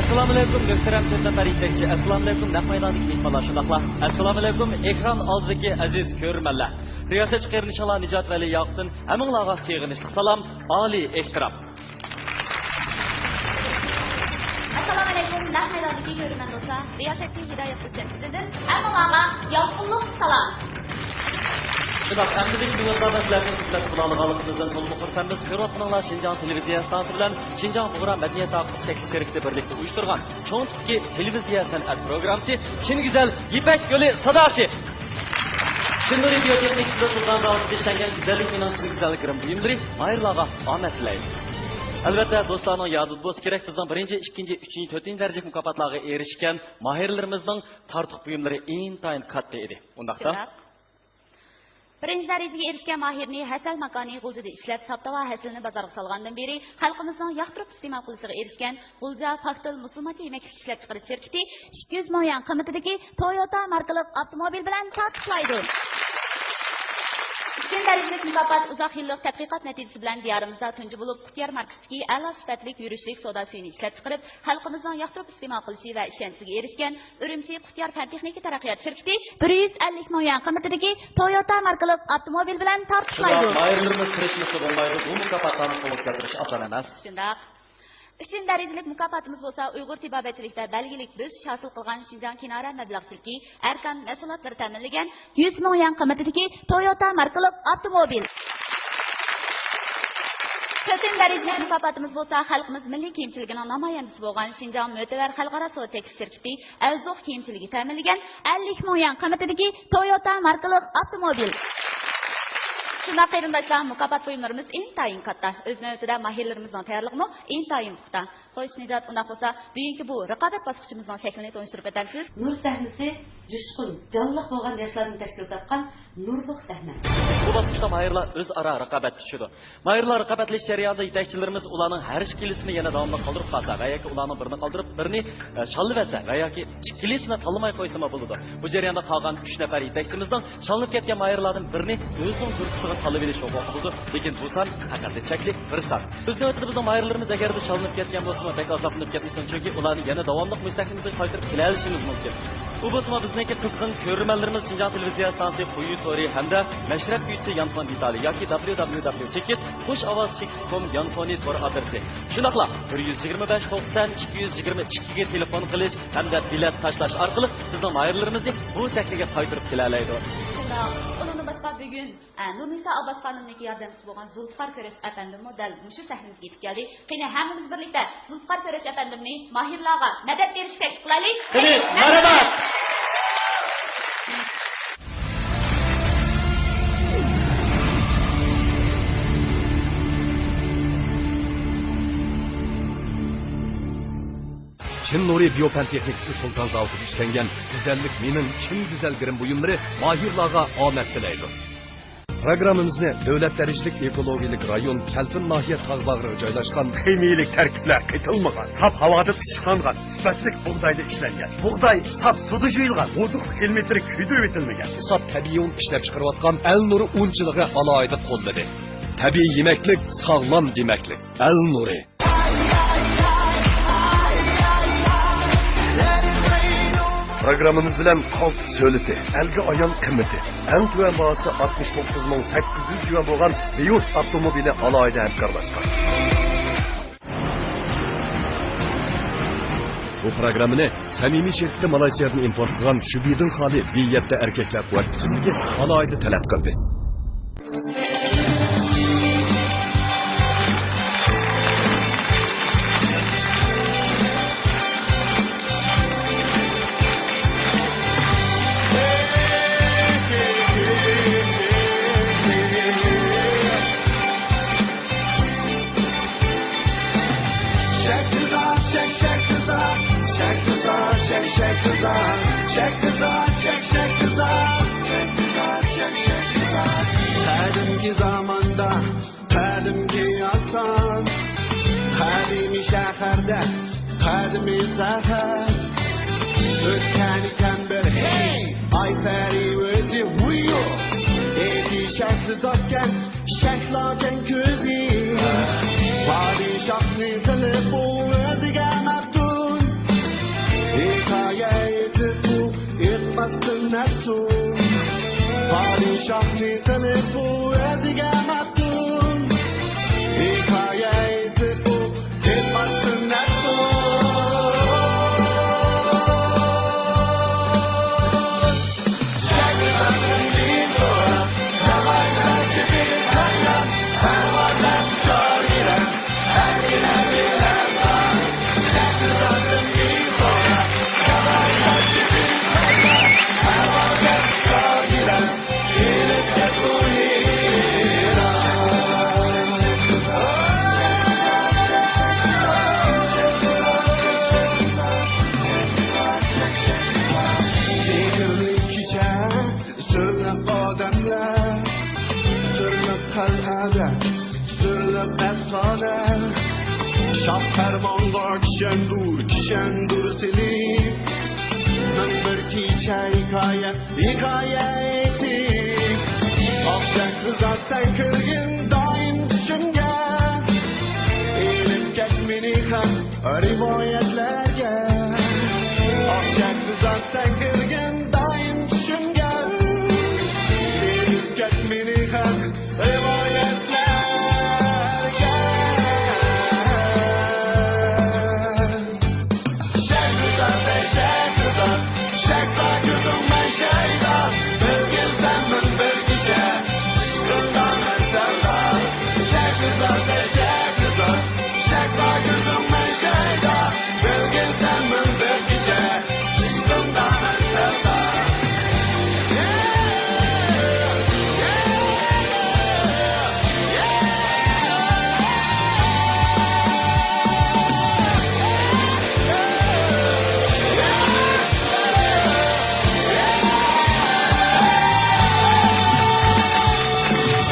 Assalomu alaykum, muhtaram to'rtnafar yetakchi. Assalomu alaykum, naq maydondagi mehmonlar shundoqla. Assalomu alaykum, ekran oldidagi aziz ko'rmanlar. Riyosatchi qeyrinishlar Nijot Vali Yoqtin, haminglarga sig'inishli salom, oliy ehtirom. Assalomu alaykum, naq maydondagi ko'rman do'stlar. Riyosatchi Hidoyat Husaynovdan haminglarga yoqimli salom. Şunaq, əmdilik minutlarda sizlərdən xizmət qılalığalıqımızdan tolunu xursandız. Hürratmanlar Şinjan televiziya stansı bilan Şinjan Buğra Mədəniyyət Ağısı şəkli şerikdə birlikdə uyuşturğan çoğun tutki televiziya sənət proqramısı Çin Güzel İpek Yolu Sadası. Çin Nuri Biyoteknik sizə Sultan Rahatı işlənген güzellik finansçılık güzellik kırım buyumları mayırlağa amet diləyim. Elbette dostlarının yadı boz gerek bizden birinci, ikinci, üçüncü, dördüncü derece mükafatlarına erişken mahirlerimizden tartık buyumları intayın katta idi. Ondaqda Birinci derecege erişken mahirni Hasal makani Gulca'da işlep sapta ve hasilini bazarga salgandan beri halkımızın yaxtırıp istemal kılışıga erişken Gulca Paktil Musulmanca yemeklik işlep çıkarış şirketi 200 milyon kıymetideki Toyota markalık avtomobil bilen tartışlaydı. İkinci dereceli mükafat uzak yıllık tədqiqat nəticəsi bilan diyarımızda tuncu bulup Qutiyar markasındaki a'lo sifatlik yürüşlük soda suyunu işlep çıkarıp halkımızın yaxtırıp istemal kılışı ve işentisiga erişken Ürümçi Qutiyar Fan Texniki Taraqqiyot şirketi 150 milyon kıymetideki Toyota markalık avtomobil bilan tartışlaydı. Mayırlarımız kırışması olmaydı. Bu mükafatlarını soluk yatırış asan emas. Şundaq. Üçüncü derecelik mükafatımız olsa Uyghur tibabetçilikte belgelik bösüş hasıl kılgan Şinjan Kinara meblağçılıki erkan mesulatları təminlegen 100 milyon kıymetideki Toyota markalık avtomobil. Dördüncü derecelik mükafatımız olsa halkımız milli kiyimçiliginin namayandisi bolgan Şinjan Mötever Xalqara Soğuk Çekiş şirketi Elzoq kiyimçiligi təminlegen 50 milyon kıymetideki Toyota markalık avtomobil. Şunday qeyrindaşlar, mukofot buyumlarımız intayın katta. Öz növbətində mahirlərimizin tayyorluğu intayın puxta. Xo'sh, Nijot, undaq bo'lsa, bugungi bu raqobat bosqichimizning shaklini to'nishtirib o'tamiz. Nur sahnasi jushqun, jonliq bo'lgan yoshlarni tashkil topgan nurliq sahna. Bu bosqichda mahirlar o'zaro raqobat tushidi. Mahirlar raqobatlash jarayonida yetakchilarimiz ularning har ikkilisini yana davomli qoldirib qolsa va yoki ularning birini qoldirib, birini shallavasa va yoki ikkilisini tanlamay qo'ysa bo'ladi. Bu jarayonda qolgan 3 nafar yetakchimizning shallanib ketgan mahirlardan birini o'zining turtisiga talab edish bo'ldi. Lekin bu son faqat chekli bir son. Biz navbatda bizning mahirlarimiz agarda shallanib ketgan bo'lsa, bek azoblanib ketmasin, chunki ularni yana davomli musaqqimizga qaytarib kelishimiz mumkin. Bu bo'lsa bizniki qizg'in ko'rmanlarimiz Şinjan televiziya stansiyasi quyi to'ri hamda mashrab kuychi yanfon detali yoki www.chekit.com yanfoni to'ri adresi. Shunaqla 125 90 222 ga telefon qilish hamda bilet tashlash orqali bizning mahirlarimizni bu sakliga qaytarib kelalaydi. Onun başqa bugün Nurnisa Abbas xonimniki yordamchisi bo'lgan Zulfiqar Ko'rash efendim model mushu sahnamizga yetib keldi. Qani hammamiz birlikda Zulfiqar Ko'rash efendimni mahirlarga madad berishga taklif qilaylik. Qani marhaba. Çin Nuri Biyofen Teknikisi Sultan Zavut'u işlengen güzellik minin Çin güzel girim buyumları mahirlarga omet dileydi. Programımızda devlet derecelik ekologik rayon Kelpin Nahiyet Tağbağırı joylashgan ximiyelik terkipler kıtılmagan, sap havada pişkangan, süpetlik buğdayda işlengen. Buğday sap suda juyulgan, ozuq kilometri küydürüp etilmegen. Sap tabiiy un işlep çıkarıvatkan El Nuri unçılığı alaydı qolladı. Tabiiy yemeklik, sağlam demeklik. El Nuri. Programımız bilen kalk söyleti, elge ayan kımmeti. En tüven bağısı 69.800 yuan boğan Vios avtomobili alayda hemkarlaşkan. Bu programını samimi şirketi Malaysiyadan import kılan Şubidin hali Biyyette erkekler kuvvet içindeki alayda talep kıldı. Qadimki zamonda, qadimki inson, qadimiy shaharda, qadimiy safar. O'tgan ekan bir hey, aytari o'zi vuyo. Eti shakli zotgan, shaklagan ko'zi. Padishahning qilib o'ziga maftun, efsane Şah fermanla kişendur silip Ben bir kiçe hikaye etip Akşaklı zaten kırgın daim düşünge Eğilip ketmini hem rivayetlerge Akşaklı zaten kırgın daim düşünge Eğilip ketmini hem rivayetlerge Şekrizat ve şekrizat Şekla gözüm ben şeyda Bilgil temmin bir gece Çıskından ben sevda Şekrizat ve şekrizat Şekla gözüm ben şeyda Bilgil temmin bir gece Çıskından ben sevda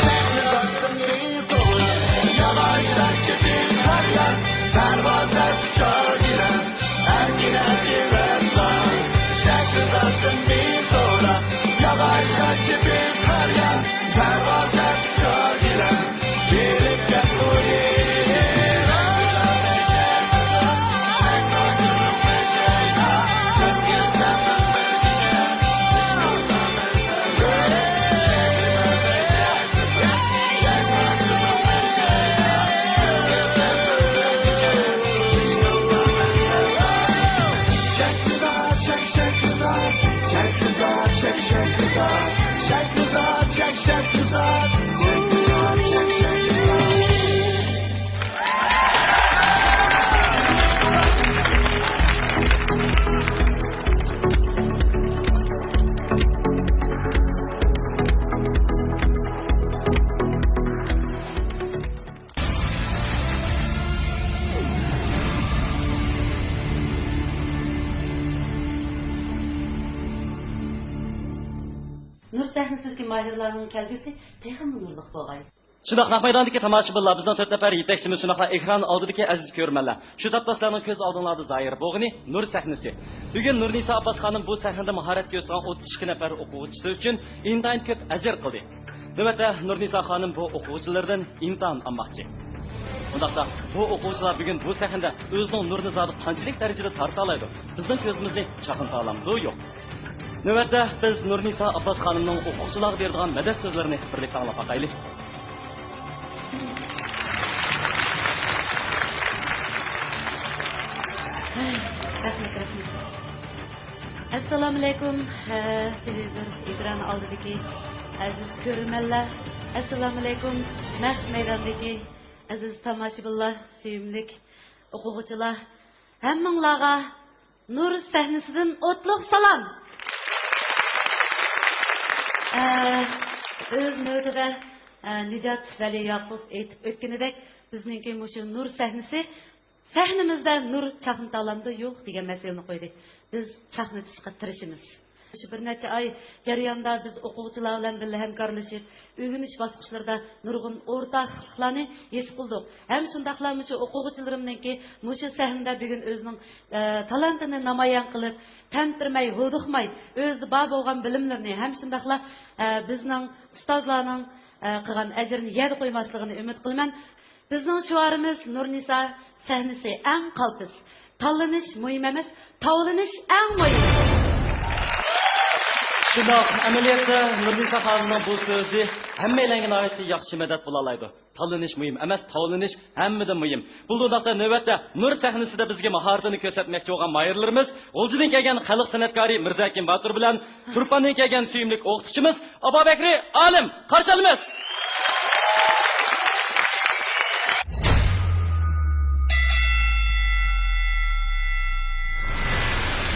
Şekrizat'ın bir sonra Yavaştan çepip karyan Pervazda tutar giren Erkin eslan Şekrizat'ın bir sonra Yavaştan çepip karyan Pervazda tutar giren Gelip gel bu yere Şekla gözüm ben şeyda Kızgın temmin bir gece Çıskından ben sevda Nur sahnesidagi mahirlarning kelgusi texnik nurliq bo'lgan. Shundoq naq maydondagi tomoshabinlar bizning 4 nafar yetakchimiz shundoq ekran oldidagi aziz ko'rmanlar. Shu taptaslarning ko'z oldinglarda zoir bo'lg'ini Nur sahnasi. Bugun Nurnisa Abbas xonim bu sahnada mahorat ko'rsatgan 32 nafar o'quvchisi uchun intayin ko'p ajr qildi. Navbatda Nurnisa xonim bu o'quvchilardan imtihon olmoqchi. Bundaqda bu o'quvchilar bugun bu sahnada o'zining nurini zodi qanchalik darajada torta oladi? Bizning ko'zimizni chaqinta olamiz yo'q. Navbatda biz Nurnisa Abbas xonimning o'quvchilarga beradigan madad so'zlarini birlikda anglab boqaylik. Assalomu alaykum. Televizor ekran oldidagi aziz ko'rmanlar. Assalomu alaykum. Naq maydondagi aziz tomoshabinlar, suyimlik o'quvchilar. Hammanglarga Nur sahnasidan o'tliq salom. Öz növbətdə Nicat Vəli Yaqub aytib ötkenidək bizningki mushu Nur sahnimizdə nur çaqıntalandı yo'q degan masalani qo'ydik. Biz chaqnatishga tirishimiz. Shu bir necha oy jarayonda biz o'quvchilar bilan birga hamkorlashib, o'rganish bosqichlarida nurg'un o'rtoqliklarni his qildik. Ham shundaqla shu o'quvchilarimningki mushu sahnada bugun o'zining talantini namoyon qilib, tamtirmay, huduqmay, o'zida bor bo'lgan bilimlarini ham shundaqla bizning ustozlarning qilgan ajrini yedi qo'ymasligini umid qilaman. Bizning shuarimiz Nurnisa sahnasi eng qaltis. Tanlanish muhim emas, tavlanish eng muhim. Shundoq, amaliyotda Nurnisa xonimning bu so'zi hammalarga nihoyatda yaxshi madad bo'la oladi. Tanlanish muhim emas, tavlanish hammadan muhim. Bu vaqtda navbatda Nur sahnasida bizga mahoratini ko'rsatmoqchi bo'lgan mayirlarimiz, G'uljidan kelgan xalq san'atkori Mirzakim Batur bilan Turfandan kelgan suyimlik o'qituvchimiz Abobakri Olim qarshi olamiz.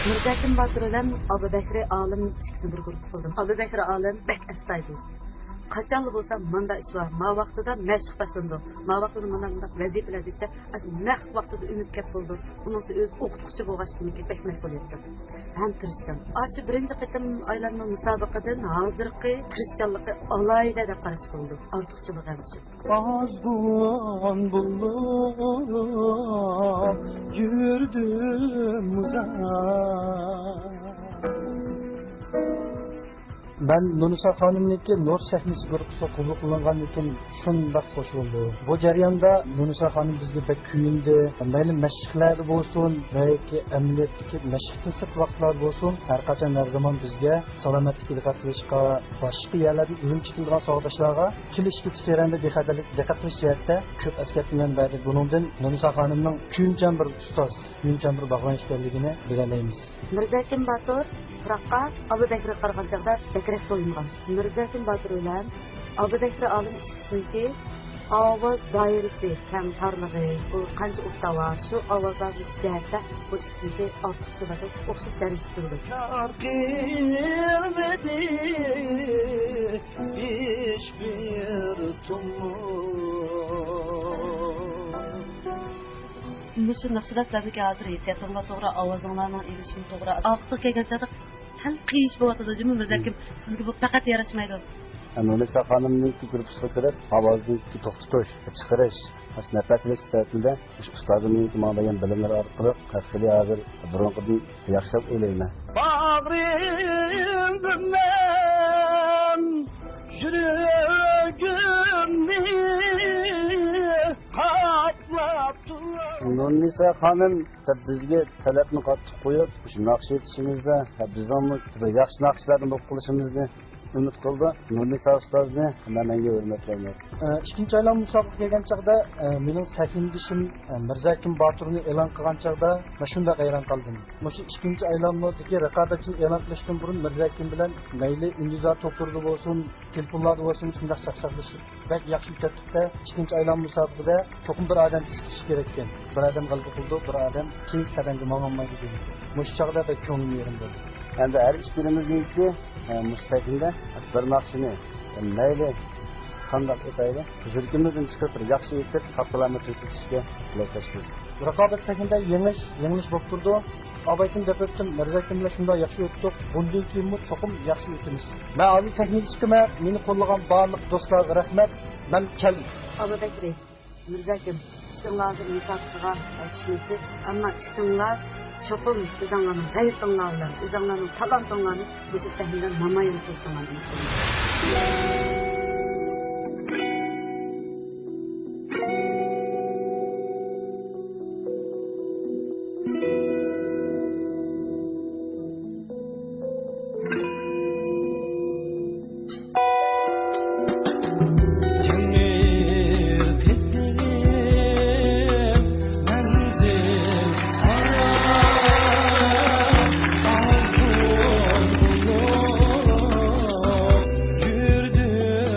Mirzakim Batur bilan Abubakri Olim ikkisini bir guruh qildim. Abubakri Olim bek astoydil. qachonli bo'lsa manda ish bor, ma vaqtida mashq boshlandi, ma vaqtida mana bunday vazifalar desa, naq vaqtida umid kep bo'ldi. Unisi o'z o'qituvchi bo'lg'achniki bek mas'uliyat. Ham tirishchan. Shu birinchi qitim aylanma musobaqadan hozirgi tirishchanligi alayda deb qarash bo'ldi. Ortiqchilik emas. Azgın bulup yürüdüm uzak. Ben Nurisa Hanım'niki Nur sahnesi grubu qabul qilingan ekan shundoq xo'sh bo'ldi. Bu jarayonda Nurisa Hanım bizga bek kuyindi. Mayli mashqlar bo'lsin, yoki amaliyotdagi mashqdan siq vaqtlar bo'lsin, har qachon har zamon bizga salomatlikka diqqat qilishga, boshqa yerlarda urunchi qilgan sog'doshlarga kelishga seranda diqqat qilish jihatda ko'p askarlardan bari buningdan Nurisa Hanımning kuyuncham bir ustoz, kuyuncham bir bag'lanish ekanligini bilalaymiz. Mirzakim Batur Fıraqqa Abu Bekir qarğan çağda Bekirek soyungan. Mirzakim Batur bilan Abu Bekir alim ikkisiniki ovoz doirasi kam tarlig'i, bu qancha oktava, shu ovozlarni jihatda bu ikkisiniki ortiqcha va o'xshash darajada turdi. Qilmedi hiçbir Müsü naqshlar sizlarga hozir hissiyatlarga to'g'ri, ovozinglarning erishimi to'g'ri. Oqsiq kelgan chaqda sal qiyish bo'layotdi. Jumla Mirzakim sizga bu faqat yarashmaydi. Nurisa Hanım'ın grupsuga kirib, ovozni to'xtatish, chiqarish, nafasini tarafida ustozimning to'monlagan bilimlar orqali qat'iy hozir burunqidan yaxshilab o'ylayman. Bağrımdan yüreğimni kaplap durar. Nurisa Hanım bizga talabni qattiq qo'yib, shu naqsh etishimizda bizning yaxshi naqshlarni o'qilishimizni umid qildi. Nurisa ustozni menga hurmatlayman. İkinci aylan musobaqa kelgan chaqda mening sahnadishim Mirzakim Baturni e'lon qilgan chaqda men shunda hayron qoldim. Shu ikkinchi aylanmodagi raqobatchini e'lon qilishdan burun Mirzakim bilan mayli individual to'plarda bo'lsin, telefonlarda bo'lsin shunday chaqchaqlashib bak yaxshi o'tibdi. Ikkinchi aylan musobaqada cho'qim bir odam chiqishi kerak ekan. Bir odam g'alaba qildi, bir odam keyingi qadamga ma'lumot berdi. Shu chaqda da ko'nglim yerim bo'ldi. Endi har ishbirimizniki mustaqilda bir naqshini mayli qanday o'taydi, yurtimizdan chiqib yaxshi etib saqlanib o'tishga tilashamiz. Raqobat sahnada yanglish bo'lib turdi. Abaytim deb o'tdim, Mirzakim bilan shunday yaxshi o'tdik. Bundan keyin cho'qim yaxshi o'tamiz. Men oliy sahnada chiqaman, meni qo'llagan barliq do'stlarga rahmat. Men keldim. Abu Bekir, Mirzakim, ishtinglarni musobaqaga aytishmisi, ammo ishtinglar çoxum bizanlarning g'ayratinglarni, bizanlarning talantinglarni bu sahnada namoyon qilsangiz. Yürüdüm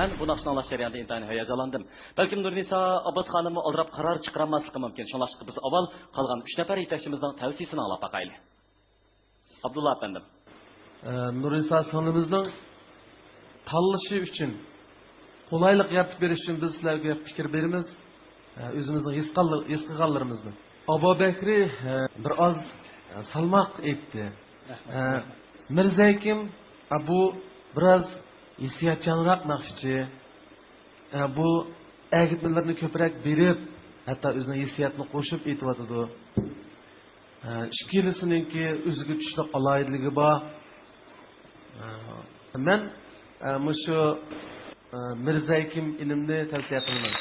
Ben bu nakşını anlaş jarayonida intayin heyecanlandım. Belki Nurnisa Abbas xonimni oldirab qaror chiqarmasligi mumkin. Shunlashqa biz avval qolgan 3 nafar yetakchimizning tavsiyasini anglab baqaylik. Abdulla efendim. Nurnisa xonimizning tanlashi uchun qulaylik yaratib berish uchun biz sizlarga fikr beramiz. O'zimizning his qilganlarimizni. Abu Bakri bir oz salmoq aytdi. Mirzakim bu biraz hissiyatchanroq naqshchi. Bu agitmalarni ko'proq berib, hatto o'zining hissiyatini qo'shib aytibdi. Ikkilisininki o'ziga tushliq alohidligi bor. Men shu Mirzakim ilmni tavsiya qilaman.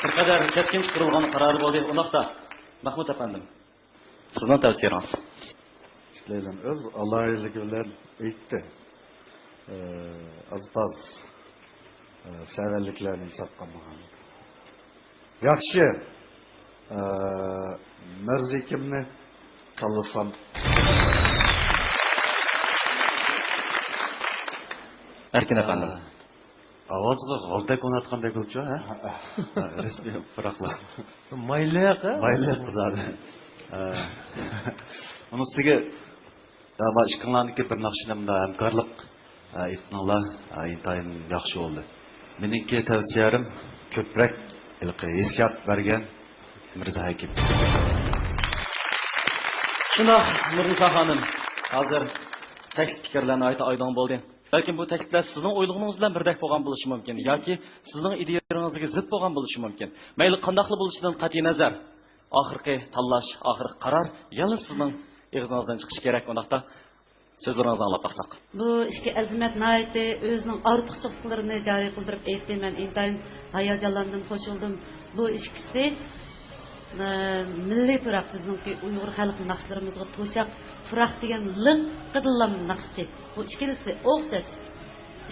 Bir qadar keskin chiqarilgan qaror bo'ldi. Undaqda Mahmud efendim. Sizning tavsiyangiz. Leylan öz alaylığı bilen eğitti. Az severliklerini saklamağın. Yaxşı. Merzikimni tanısam. Erkin efendim. Avazlı g'altak o'ynatgandek bo'ldi, ha? Resmi farqli. Mayliq, ha? Mayliq qizadi. Uni ustiga ama ishqillarniki bir naqshinimda hamkorlik etdinglar, intayin yaxshi bo'ldi. Meningki tavsiyalarim ko'proq hissiyot bergan Mirza Hakim. Shundoq, Nurnisa xonim, hozir taklif fikrlarni aytgan bo'ldi. Balkim bu takliflar sizning o'ylig'ingiz bilan birdek bo'lgan bo'lishi mumkin yoki sizning ideyalaringizga zid bo'lgan bo'lishi mumkin. Mayli qandaqli bo'lishidan qat'iy nazar, oxirgi tanlash, oxirgi qaror yalnız sizning ig'zingizdan chiqishi kerak. Undaqda so'zlaringizni anglab baqsak. Bu ishga azimat naiti o'zining ortiqchiliklarini joriy qildirib aytdi. Men intayin hayajonlandim, qo'shildim. Bu ikkisi milliy turoq bizningki Uyg'ur xalq naqshlarimizga to'shaq turoq degan liq qidillam naqshchi. Bu ikkisi o'xshash.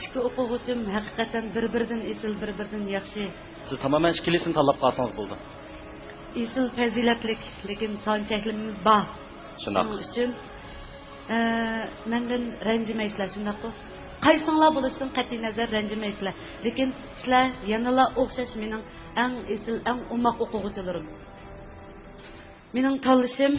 Ikki o'quvchim haqiqatan bir-biridan esil, bir-biridan yaxshi. Siz tamoman ikkilisini tanlab qolsangiz bo'ldi. Esil fazilatlik, lekin son cheklimimiz bor. Shuning uchun mendan ranjimaysizlar, shundaqmi? Qaysinglar bo'lishdan qat'iy nazar ranjimaysizlar. Lekin sizlar yanala o'xshash mening eng esil, eng umoq o'quvchilarim. Mening tanlashim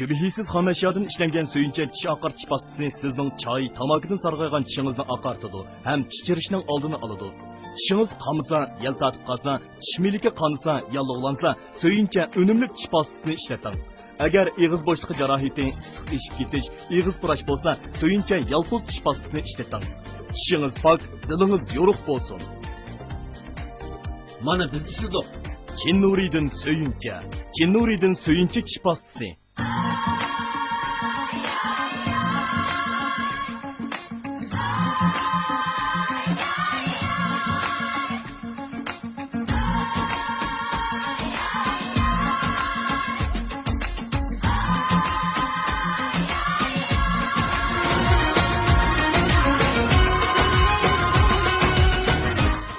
Şübihisiz xomashyodan ishlangan suyuncha tish oqartish pastasi sizning choy, tamakidan sarg'aygan tishingizni oqartadi, ham tichirishning oldini oladi. Tishingiz qamisa, yaltatib qolsa, tish miliki qonsa, yallig'lansa, suyuncha unumli tish pastasini ishlating. Agar ig'iz bo'shlig'i jarohati, issiq eshib ketish, ig'iz purash bo'lsa, suyuncha yalpuz tish pastasini ishlating. Tishingiz pok, dilingiz yo'ruq bo'lsin. Mana biz ishladik. Chinnuridan suyuncha. Chinnuridan suyuncha tish pastasi.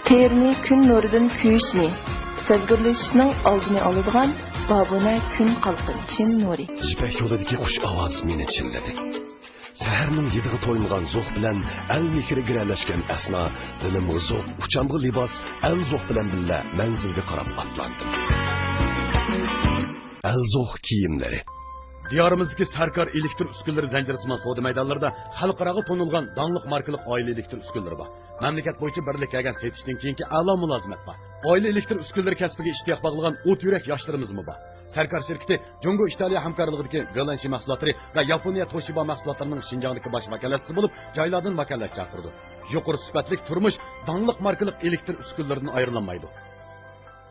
Terini kun nuridan kuyishni, sezgirlashishning oldini oladigan babuna kun qalqin chin nuri. İpek yo'lidagi qush ovoz meni chilladi. Saharning yidig'i to'ymagan zo'q bilan al mehri giralashgan asno, dilimga zo'q, uchamg'i libos al zo'q bilan billa manzilga qarab atlandim. Al zo'q kiyimlari. Diyorimizdagi Sarkar elektr uskunlari zanjirsimon savdo maydonlarida xalqaro tonilgan donliq markali oila elektr uskunlari bor. Mamlakat bo'yicha birlik yagan setishdan keyingi a'lo mulozimat bor. Oila elektr uskunlari kasbiga ishtiyoq bog'lagan o't yurak yoshlarimiz bor. Sarkar shirkati Jungo Italiya hamkorligidagi Galanshi mahsulotlari va Yaponiya Toshiba mahsulotlarining Shinjongdagi bosh vakolatchisi bo'lib, joylardan vakolat chaqirdi. Yuqori sifatli turmush donliq markali elektr uskunlaridan ayrilmaydi.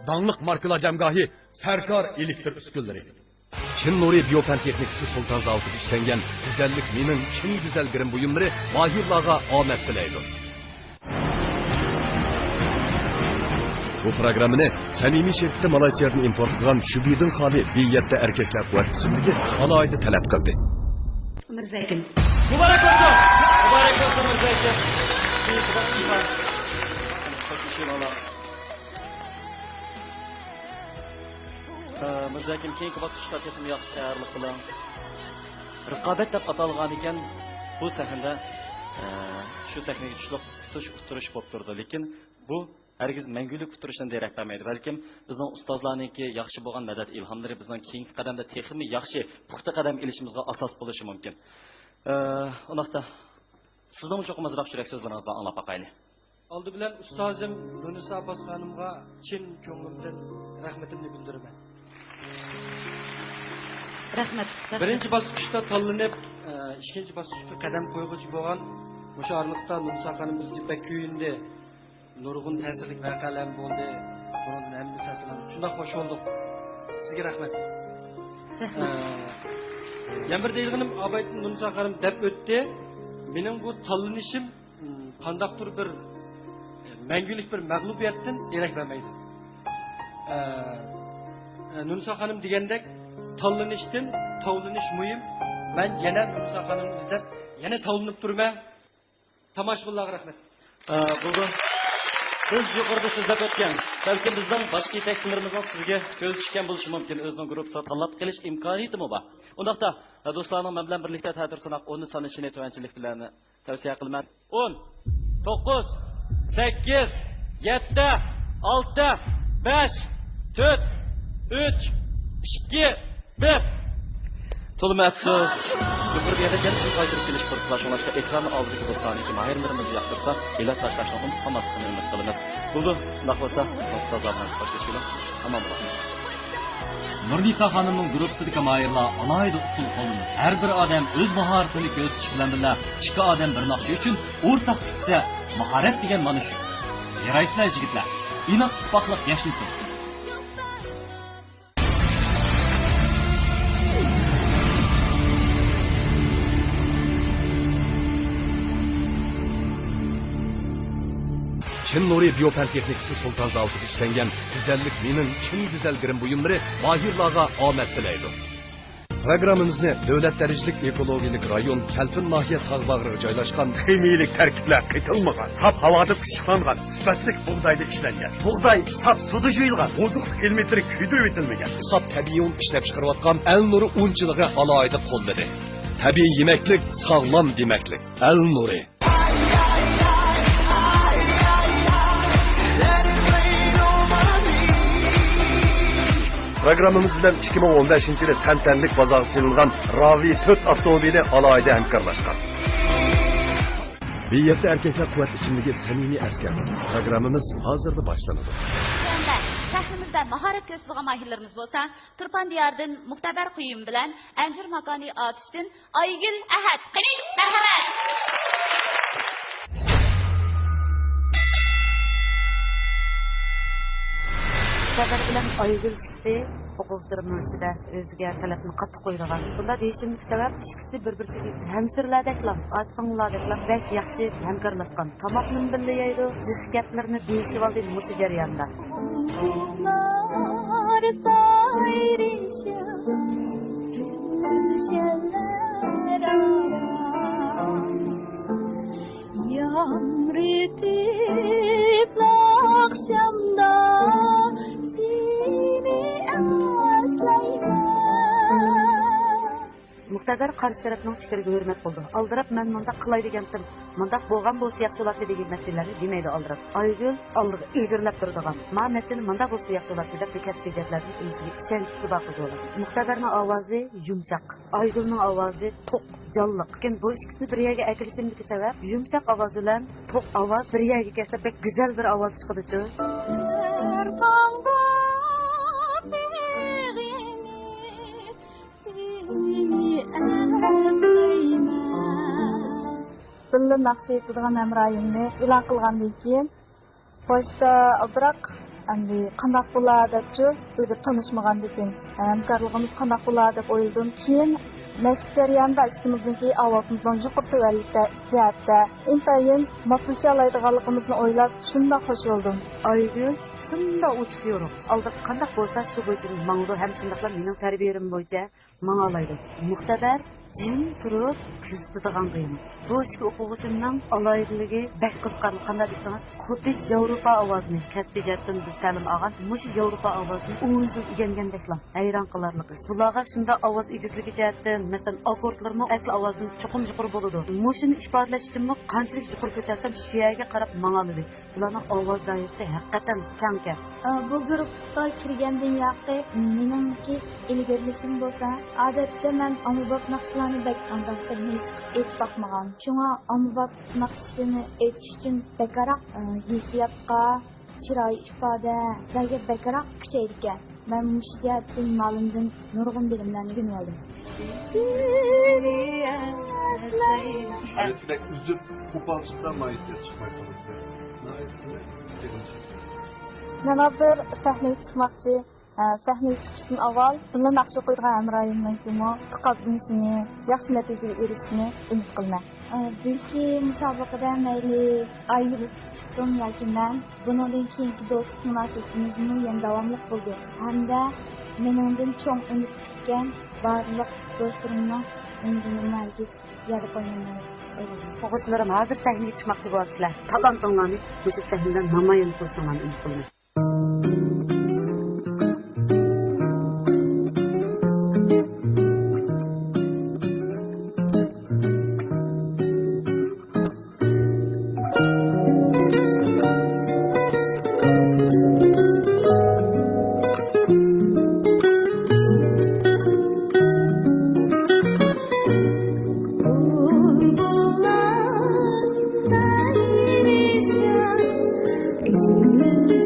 Donliq markalar jamgohi Sarkar elektr uskunlari. Çin Nuri Biyofen Texnikisi Sultan Zavutida işlengen güzellik mening chin güzel girim buyumlari mahirlarga omad tilaydi. Bu programmani samimiy şirkati Malayziyadan import qilgan Shubidin xoli B7 erkaklar quvvat ichimligi alohida talab qildi. Mirzakim. Mübarek olsun. Mübarek olsun Mirzakim. Mirzakim keyingi bosqichda ketim yaxshi tayyorlik qiling. Raqobat deb atalgan ekan bu sahnada shu sahnaga tushib bo'lib turdi, lekin bu hargiz mangulik turishdan derak bermaydi. Balkim bizning ustozlarniki yaxshi bo'lgan madad ilhomlari bizning keyingi qadamda texmi yaxshi puxta qadam ilishimizga asos bo'lishi mumkin. Undaqda sizning cho'qim azroq yurak so'zlaringizni bilan anglab boqaylik. Oldi bilan ustozim Nunisa Abbos xonimga chin ko'nglimdan rahmatimni bildiraman. Rahmat. Birinchi bosqichda tanlanib, ikkinchi bosqichga qadam qo'yg'uchi bo'lgan o'sha orliqda Nunisa xonim bizga bek kuyindi. Nurg'un ta'sirli voqealar bo'ldi. Bundan ham ta'sirlanib, shunda xo'sh bo'ldik. Sizga rahmat. Yana bir deyilganim Abayt Nunisa xonim deb o'tdi. Mening bu tanlanishim qandaqdir bir mangulik bir mag'lubiyatdan derak bermaydi. Nunisa xonim degandek tanlanishdan tovlanish muhim. Men yana Nunisa xonimni izlab yana tovlanib turman. Tomoshabinlarga rahmat. Bugun biz yuqorida so'zlab o'tgan, balki bizning boshqa yetakchilarimizning sizga ko'z tushgan bo'lishi mumkin. O'zining guruhini tanlab qilish imkoniyati bor. Undaqda do'stlarning men bilan birlikda ta'tir sanaq 10 sanishini tuvanchilik bilan tavsiya qilaman. 10 9 8 7 6 5 4 3 2 1 To'liq afsus. Yuqorida aytgan shu qaytarib kelish qo'rqlashmoqda ekran oldidagi do'stlarniki mahirlarimizni yoqtirsa, elat tashlashni unutmaslikni umid qilamiz. Bo'ldi, naqosa, ustozlardan xo'shlashinglar. Tamam bo'ling. Nurnisa xonimning guruhidagi mahirlar alohida usul qo'llanib, har bir odam o'z mahoratini ko'z tutish bilan birga ikki odam bir naqsh uchun o'rtaq tutsa, mahorat degan mana shu. Yaraysizlar yigitlar. Inoq ittifoqlik yashnatin. Çin Nuri Biyofen Texnikisi Sultan Zavutida işlengen güzellik mening chin güzel girim buyumlari mahirlarga omad tilaydi. Programmamizni davlat darajalik ekologik rayon Kalpin nahiya tog' bag'riga joylashgan ximiylik tarkiblar qaytilmagan, saf havoda pishqangan, sifatli bug'doyda ishlangan. Bug'doy saf suvda yuyilgan, oziqlik ilmiy kuydirib etilmagan. Saf tabiiy un ishlab chiqarayotgan Al Nuri unchiligi alohida qo'lladi. Tabiiy yemaklik, sog'lom demaklik. Al Nuri. Programımız bilen 2015-yili tantanlik bozorga silingan Ravi 4 avtomobili alohida hamkorlashgan. B7 erkaklar quvvat ichimligi samimiy askar. Programımız hozirda boshlanadi. Sahnimizda mahorat ko'rsatgan mahirlarimiz bo'lsa, Turpan diyardan Muxtabar Quyum bilan Anjir makoni otishdan Aygul Ahad. Qani, marhamat. Muxtabar bilan Aygul ikisi o'quvchilarning orasida o'ziga talabni qattiq qo'ydigan. Bunda deyishimning sababi ikkisi bir-biriga hamshirlardeklar, asinglardeklar bek yaxshi hamkorlashgan. Tomoqni birga yeydi, gaplarni deyishib oldi mush jarayonda. Yamritib akşamda Muxtabar qarshi tarafning fikriga hurmat qildi. Aldirab men bunda qilay degandim. Bunda bo'lgan bo'lsa yaxshi bo'ladi degan masalalarni demaydi aldirab. Aygul oldiga ilgirlab turdigan. Ma masala bunda bo'lsa yaxshi bo'ladi deb kasbiyatlarni o'ziga ishonchi baqib bo'ladi. Muxtabarning ovozi yumshoq, Aygulning ovozi to'q, jonliq. Lekin bu ikkisini bir yerga akilishimdagi sabab yumshoq ovoz bilan to'q ovoz bir yerga kelsa pek go'zal bir ovoz chiqadi-chi. Billa naqsh etadigan hamroyimni e'lon qilgandan keyin pochta aldiroq endi qandaq bo'lar debchi o'zi tanishmagandan hamkorligimiz qandaq bo'lar deb o'yladim. Keyin mashq jarayonida ikkimizniki ovozimizning yuqori tuvallikda jihatda intayin moslasha oladiganligimizni o'ylab shunday qo'shildim. Aygül shunda uçup yo'ruq. Aldı qandaq bo'lsa shu bo'yicha mangdu ham shundaqla mening tarbiyam bo'yicha manga olaydi. Muxtabar jim turib kuzatadigan qiyim. Bu ishki o'quvchimning aloydiligi bak qiziqarli qanday desangiz, xuddi Yevropa ovozini kasbiy jihatdan biz ta'lim olgan, mush Yevropa ovozini o'zi o'rgangandeklar. Hayron qilarlik ish. Bularga shunda ovoz egizligi jihatdan, masalan, akkordlarning asl ovozining cho'qim yuqori bo'ladi. Mushini ifodalash uchun qanchalik yuqori ko'tarsam, shu yerga qarab manga oladi. Bularning ovoz doirasi haqiqatan keng. Bu guruhga kirgandan yoqi meningki ilgarilashim bo'lsa, odatda men ommabop naqshlarni bak qandaqdir hech aytib boqmagan. Shunga ommabop naqshini aytish uchun bakaroq hissiyotga, chiroy ifodalarga bakaroq kuchaydi. Men mush jihatdan ma'lumdan nurg'un bilimlarni o'rganib oldim. Hani üzüp kupalçıktan maisiyet çıkmay kalırdı. Men hozir sahnaga chiqmoqchi. Sahnaga chiqishdan avval buni naqsha qo'ygan hamroyimning taqozinishini, yaxshi natijaga erishishni umid qilaman. Balki musobaqada mayli Aygul chiqsin yoki men bundan keyingi do'stlik munosabatimizning yana davomli bo'ldi. Hamda meningdan cho'ng umid kutgan barliq do'stlarimning umidini margiz yarib qo'ymayman. O'quvchilarim hozir sahnaga chiqmoqchi bo'lsizlar. Talantinglarni shu sahnadan namoyon qilsangizni umid qilaman.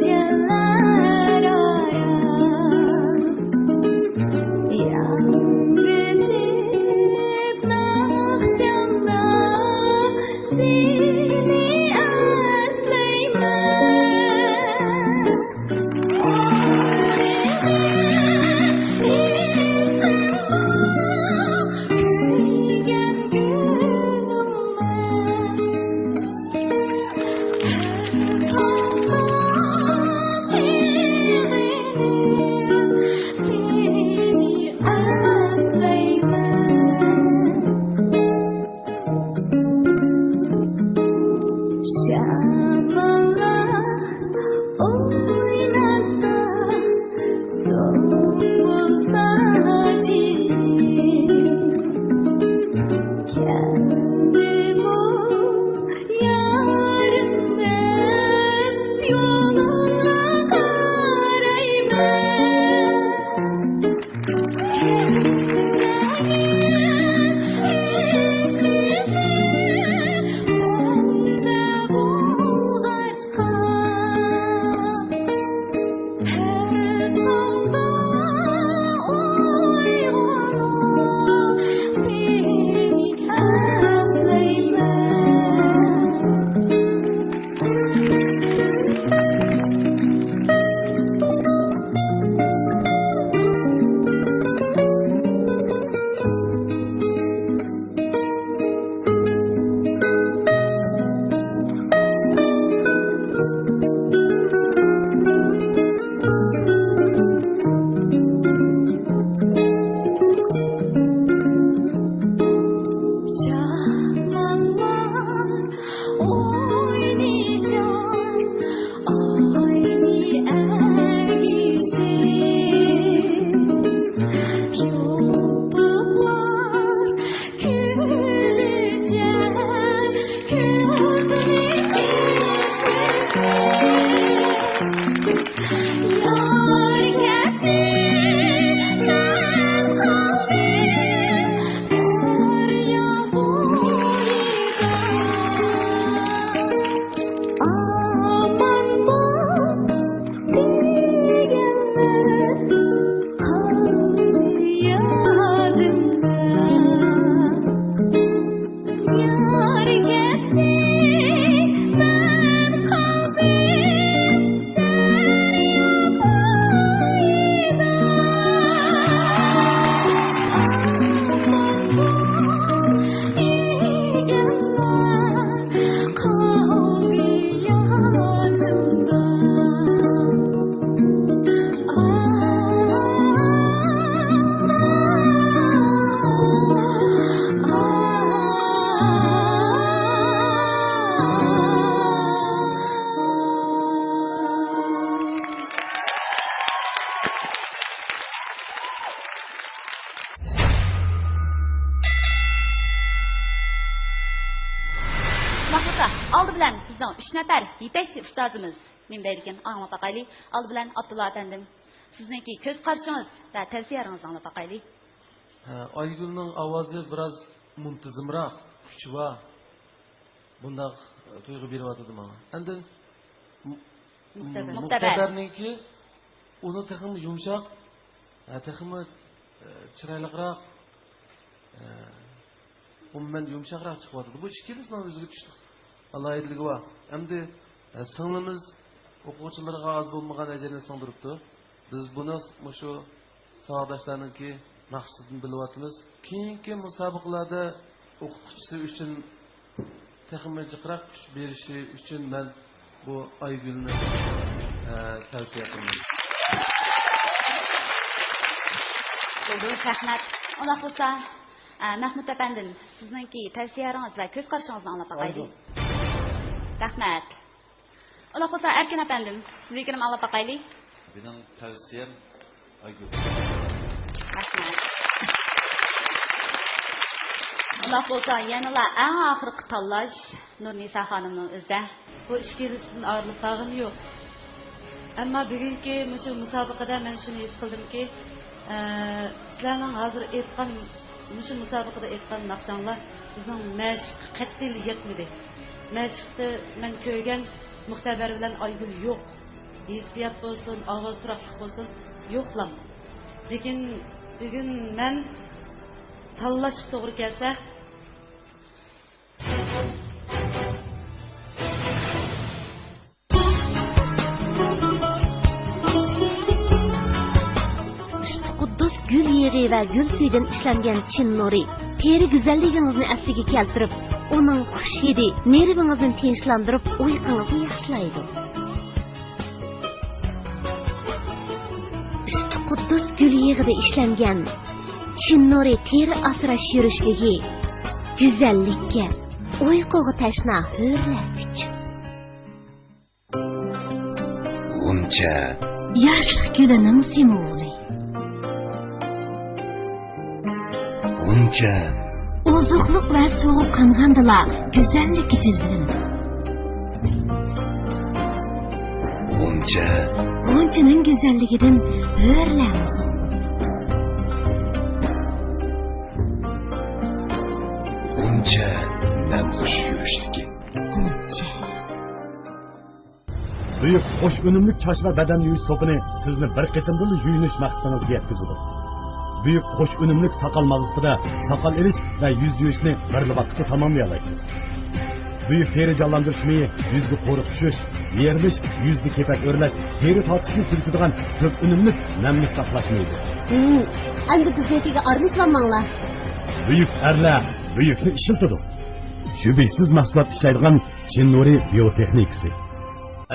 Yeah. bo'lsa, oldi bilan bizning 3 nafar yetakchi ustozimiz nima deydigan anglab boqaylik. Oldi bilan Abdulla afandim, sizningki ko'z qarishingiz va tavsiyalaringizni anglab boqaylik. Aygül'ün ovozi biraz muntazamroq, kuchli. Bundaq tuyg'u beryapti menga. Endi Muxtabarningki uni texmi yumshoq, texmi chiroyliroq, umuman yumshoqroq chiqyapti. Bu ikkilisining o'ziga tushdi. Alohidligi bor. Endi singlimiz o'quvchilarga oz bo'lmagan ajrni singdiribdi. Biz buni shu savodashlarningki maqsadini bilyapmiz. Keyingi musobaqalarda o'qituvchisi uchun texmi jiqroq kuch berishi uchun men bu Aygül'ni tavsiya qilaman. Rahmat. Ular bo'lsa, Mahmud afandim, sizningki tavsiyalaringiz va ko'z qarishingizni anglab boqaylik. Rahmat. Ular bo'lsa, Erkin afandim, sizga ham anglab boqaylik. Benim tavsiyam Aygül. Rahmat. Ular bo'lsa, yanala eng oxirgi tanlash Nurnisa xonimning o'zida. Bu ikkilisidan ayrılib qolgani yo'q. Ammo bugungi shu musobaqada men shuni his qildimki, sizlarning hozir aytgan shu musobaqada aytgan naqshanglar bizning mashq qat'iy yetmadi. Mashqda men ko'rgan Muxtabar bilan Aygül yo'q. Hissiyat bo'lsin, ovoz turaqlik bo'lsin, yo'qlam. Lekin bugun men tanlash to'g'ri kelsa, gül yeri ve gül suydan işlengen Çin nuri, teri güzelliğinizni asliga keltirib, onun kuş yedi, nervingizni tinchlantirib, uyqunuzni yaxshilaydi. İşte Quddus gül yig'ida ishlangan Çin nuri teri asrash yurishligi, güzellikka, uyquga tashna hurlatgich. G'uncha Yoshlik gulining simvoli. G'uncha Ozuqliq va sovuqqongandila güzellik jilbilindi. G'uncha G'unchaning güzelligidan hurlamiz. G'uncha namxush yurishligi. G'uncha Büyük, hoş önümlük çaş ve beden yuyish sopini sizni bir qitimda yuyinish maqsadingizga yetkazadi. Büyük, hoş önümlük sakal mağızıda sakal eriş ve yüz yuyishni bir vaqtda tamamlayolasiz. Büyük teri canlandırışmayı, yüzgü qo'riq tushish, yerilish, yüzgü kepak o'rlash, teri tortishni turtadigan ko'p unumlik namlik saqlashmaydi. Endi biznikiga aralashmanglar. Büyük erlar büyükni ishiltadi. Shubhasiz mahsulot ishlaydigan Çin nuri biotexnikasi.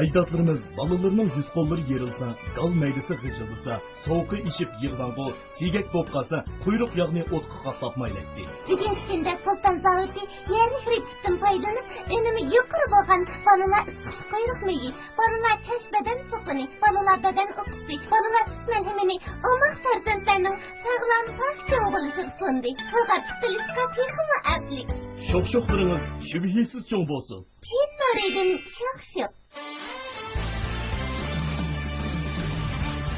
Ajdodlarimiz balalarning yuz qo'llari yerilsa, gal maydasi g'ijildasa, sovuqi ishib yig'dan bu sigak bo'lib qolsa, quyruq yog'ni o'tqa qaslapmaylikdi. Bugungi kunda Sultan zavodi yerli kreditdan foydalanib, unumi yuqori bo'lgan balalar issiq quyruq megi, balalar chash badan so'qini, balalar badan o'qisi, balalar sut malhamini, omoq farzandlarning sog'lom pok cho'ng bo'lishiga sundi. Qilg'at qilishga texmi ablik. Sho'x-sho'xlaringiz shubhasiz cho'ng bo'lsin. Çin nuridan sho'x-sho'x.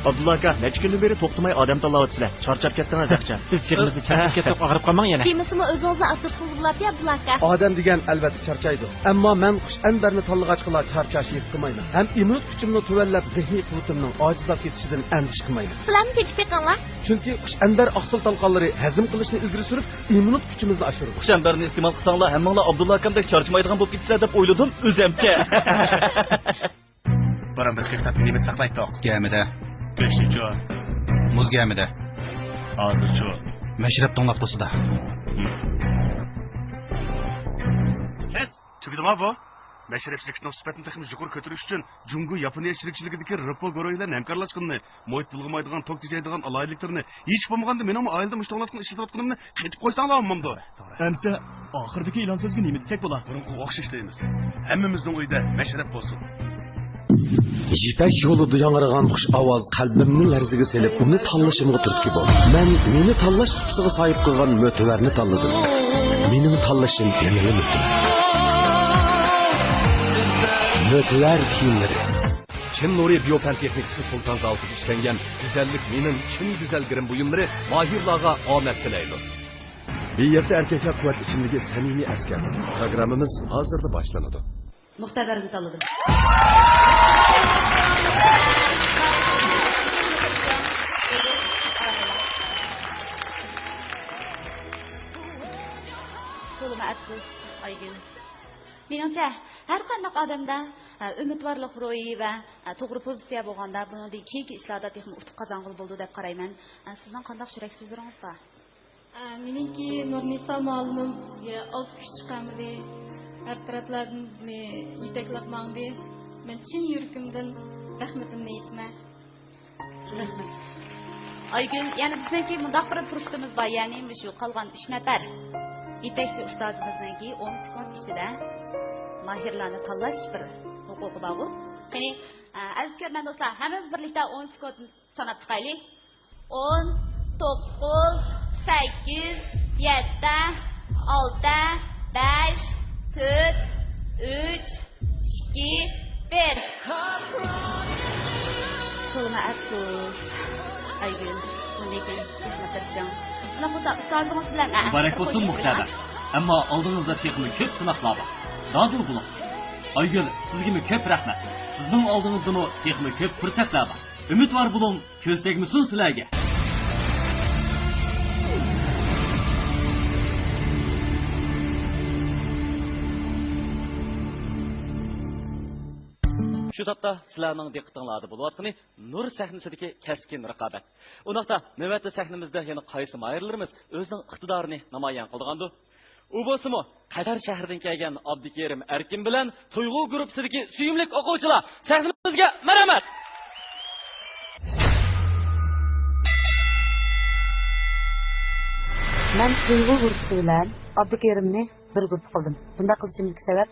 Abdullah aka, necha kundan beri to'xtamay odam tanlayapsizlar. Charchab ketdingiz aqcha. Siz chig'imizni charchab ketib og'rib qolmang yana. Demisimi o'zingizni asirsiz bo'ladi Abdullah aka. Odam degan albatta charchaydi. Ammo men Xushandarni tanlag'achqilar charchash his qilmayman. Ham immun kuchimni tuvallab, zehniy quvutimning ojizlab ketishidan andish qilmayman. Sizlarni tekpekanglar. Chunki Xushandar oqsil talqonlari hazm qilishni ilgari surib, immun kuchimizni oshiradi. Xushandarni iste'mol qilsanglar, hammanglar Abdulla akamdek charchamaydigan bo'lib ketisizlar deb o'yladim o'zimcha. Baram biz kitobni nima saqlaydiq? Gamida. Go'shticho. Muz gamida. Hozircha. Mashrab tonglab to'sida. Kes. Tugidimi bu? Mashrabchilikning sifatini texnik yuqori ko'tarish uchun Jungo Yaponiya shirikchiligidagi Ripple guruhilar hamkorlashganini, mo'yit bulg'amaydigan, tok tejaydigan alayliklarni hech bo'lmaganda mening oilada mushtoqlarni ishlatayotganimni qaytib qo'ysanglar olmamdi. Amsa oxirdagi e'lon so'zga nima desak bo'ladi? Burunga o'xshash deymiz. Hammamizning uyda mashrab bo'lsin. Yipak yo'lida yangragan xush ovoz qalbimni larziga selib, uni tanlashimga turtki bo'ldi. Men meni tanlash tutisiga sahib qilgan mo'tavarni tanladim. Mening tanlashim yanada mo'tavar. mötəvər kiyimləri. Çin Nuri Biopan texnikası Sultan zavodiga ishlangan güzellik mening chin güzel girim buyumlari mahirlarga omad tilaydi. Bu yerda erkaklar quvvat ichimligi samimiy askar. Programmamiz hozirda boshlanadi. Muxtabarni tanladim. To'lima afsus, Aygul. Menimcha, har qanday odamda umidvorlik ro'yi va to'g'ri pozitsiya bo'lganda buningdek keyingi ishlarda texnik utuq qozong'il bo'ldi deb qarayman. Sizning qanday yuraksizligingiz bor? Meniki Nurnisa muallimim bizga oz kuch chiqamdi. Har taraflardan bizni yetaklab mangdi. Men chin yuragimdan rahmatimni aytaman. Rahmat. Aygul, yana bizniki mundaq bir fursatimiz bor, ya'ni shu qolgan 3 nafar yetakchi ustozimizniki 10 sekund ichida mahirlarni tanlash bir huquqi bor. Qani, aziz ko'rman do'stlar, hammamiz birlikda 10 sekund sanab chiqaylik. 10, 9, 8, 7, 6, 5, 4, 3, 2, 1. To'lima afsus. Aygul, lekin o'zgartirishim. Mana bu ustozimiz bilan muborak bo'lsin muhtabar. Ammo oldingizda texnik ko'p sinoqlar bor. Dadil bo'ling. Aygul, sizga ko'p rahmat. Sizning oldingizda texnik ko'p fursatlar bor. Umidvor bo'ling, ko'z tegmasin sizlarga. Shu topda sizlarning diqqatingizda bo'layotgani Nur sahnasidagi keskin raqobat. Undaqda navbatda sahnamizda yana qaysi mayirlarimiz o'zining iqtidorini namoyon qilgandi. U bo'lsa-mu Qashar shahridan kelgan Abdukerim Erkin bilan Tuyg'u guruhidagi suyimli o'quvchilar sahnamizga marhamat. Men Tuyg'u guruhi bilan Abdukerimni bir guruh qildim. Bunda qilishimdagi sabab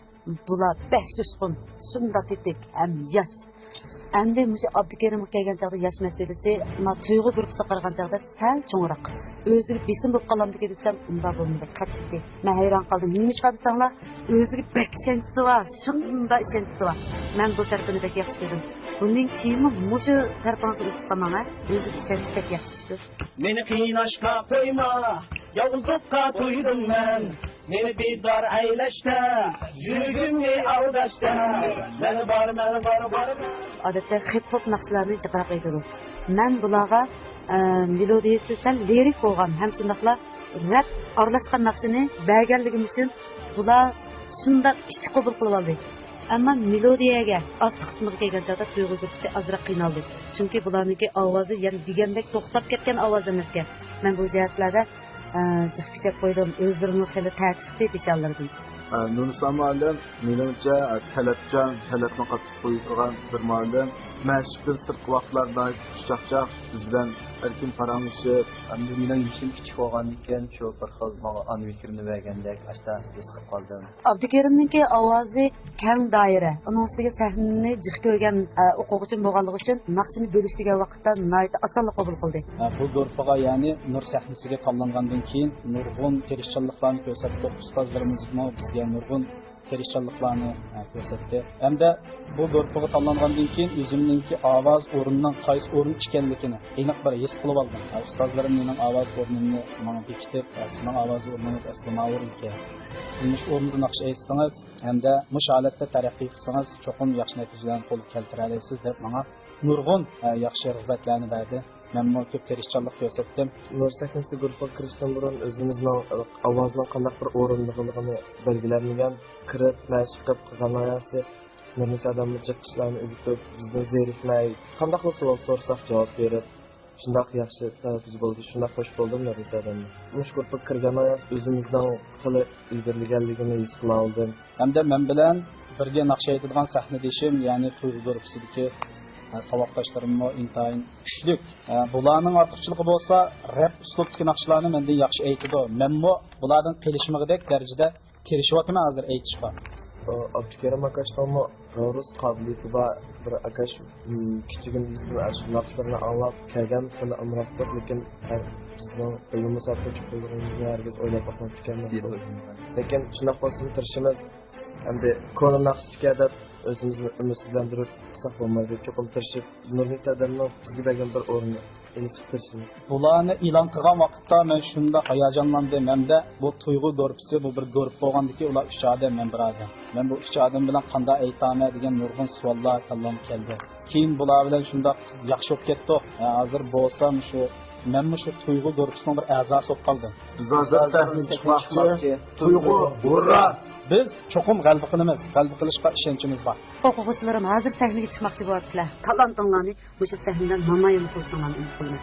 bular bek jo'shqin, shunda tetik ham yosh. Endi mushu Abdukerimga kelgan chaqda yosh masalasi, ma Tuyg'u guruhiga qaragan chaqda sal cho'ngroq. O'ziga besim bo'lib qolamdiki desam, unda bo'lmaydi, qattiq. Men hayron qoldim. Nima ish qilsanglar, o'ziga bek ishonchisi bor, shunda ishonchisi bor. Men bu tarafini bek yaxshi ko'rdim. Bundan keyin mushu tarafini o'tib qolmang, o'ziga ishonchi bek yaxshi. Meni qiynashga qo'yma, yolg'izlikqa to'ydim men. Meni bidor aylashda, yuragimni aldashda. Meni bor. Odatda hip-hop naqshlarni jiqrab aytadi. Men bularga melodiyasi sal lirik bo'lgan, ham shundaqla rap aralashgan naqshini berganligim uchun bular shundaq ish qabul qilib oldi. Ammo melodiyaga asli qismiga kelgan chog'da Tuyg'u guruhi ozroq qiynaldi. Chunki bularniki ovozi yana degandek to'xtab ketgan ovoz emaskan. Men bu jihatlarda jiq kuchab qo'ydim. O'zlarimni xeli ta'chifli bishallardim. Nursa muallim menimcha talabni qattiq qo'ygan bir muallim. Mashqdan sirtqi vaqtlarda xushchaqchaq biz bilan erkin paranglashib, endi mening ishim kichik bo'lgan ekan, shu bir xil menga ani fikrimni bergandek asta his qilib qoldim. Abdukerimningki ovozi keng doira. Uning ustiga sahnani jiq ko'rgan o'quvchim bo'lganligi uchun naqshini bo'lish degan vaqtda nihoyat osonlik qabul qildi. Bu guruhga, ya'ni Nur sahnasiga tanlangandan keyin nurg'un tirishchanliklarni ko'rsatdi. Ustozlarimiz bizga nurg'un tirishchanliklarni ko'rsatdi. Hamda bu guruhga tanlangandan keyin o'zimningki ovoz o'rnining qaysi o'rin ekanligini aniq bir his qilib oldim. Ustozlarim mening ovoz o'rnimni menga bekitib, sizning ovoz o'rningiz aslida ma'lum ekan. Siz o'rnida naqsh aytsangiz, hamda mush holatda taraqqiy qilsangiz, cho'qim yaxshi natijalarni qo'lga keltira olasiz deb menga nurg'un yaxshi rag'batlarni berdi. Men bu ko'p tirishchanlik ko'rsatdim. Nur sahnasi guruhiga kirishdan burun o'zimizning ovozning qanday bir o'rinligini belgilanmagan, kirib, mashq qilib qilgan narsa Nurnis odamni jiqishlarni o'rgatib, bizdan zerikmay, qanday savol so'rasak javob berib, shunday yaxshi tanaffus bo'ldi, shunday xush bo'ldim Nurnis odamni. Mush guruhga kirgan o'zimizning qilib ilgirganligini his qila oldim. Hamda men bilan birga naqsh aytadigan sahnadishim, ya'ni Tuyg'u guruhidagi savoqdoshlarimni intayin kuchlik. Bularning ortiqchiligi bo'lsa, rap uslubdagi naqshlarni mendan yaxshi aytadi. Menmo bulardan kelishmagidek darajada kelishyapman hozir aytishga. Abdukerim akashlarni rus qobiliyati bor bir akash kichigin bizning shu naqshlarni anglab kelgan qila amroqdir, lekin bizning ilm-musafir chiqishimizni hargiz o'ylab boqmadik ekanmiz. Lekin shunday bo'lsa tirishimiz Endi konu naqshga deb o'zimizni umidsizlantirib qilsak bo'lmaydi. Cho'qim tirishib, Nurnisa adamning bizga bergan bir o'rni elishib tirishimiz. Bularni e'lon qilgan vaqtda men shunda hayajonlandim hamda bu tuyg'u guruhi bu bir guruh bo'lgandiki ular 3 odam men bir odam. Men bu 3 odam bilan qanday aytaman degan nurg'un savollar kallam keldi. Keyin bular bilan shunda yaxshi bo'lib ketdi. Hozir bo'lsam shu men shu tuyg'u guruhining bir a'zosi bo'lib qoldim. Biz hozir sahnaga chiqmoqchi. Tuyg'u, hurra! Biz cho'qim g'alaba qilamiz. G'alaba qilishga ishonchimiz bor. O'quvchilarim hozir sahnaga chiqmoqchi bo'lasizlar. Talantinglarni o'sha sahnadan namoyon qilsanglar umid qilaman.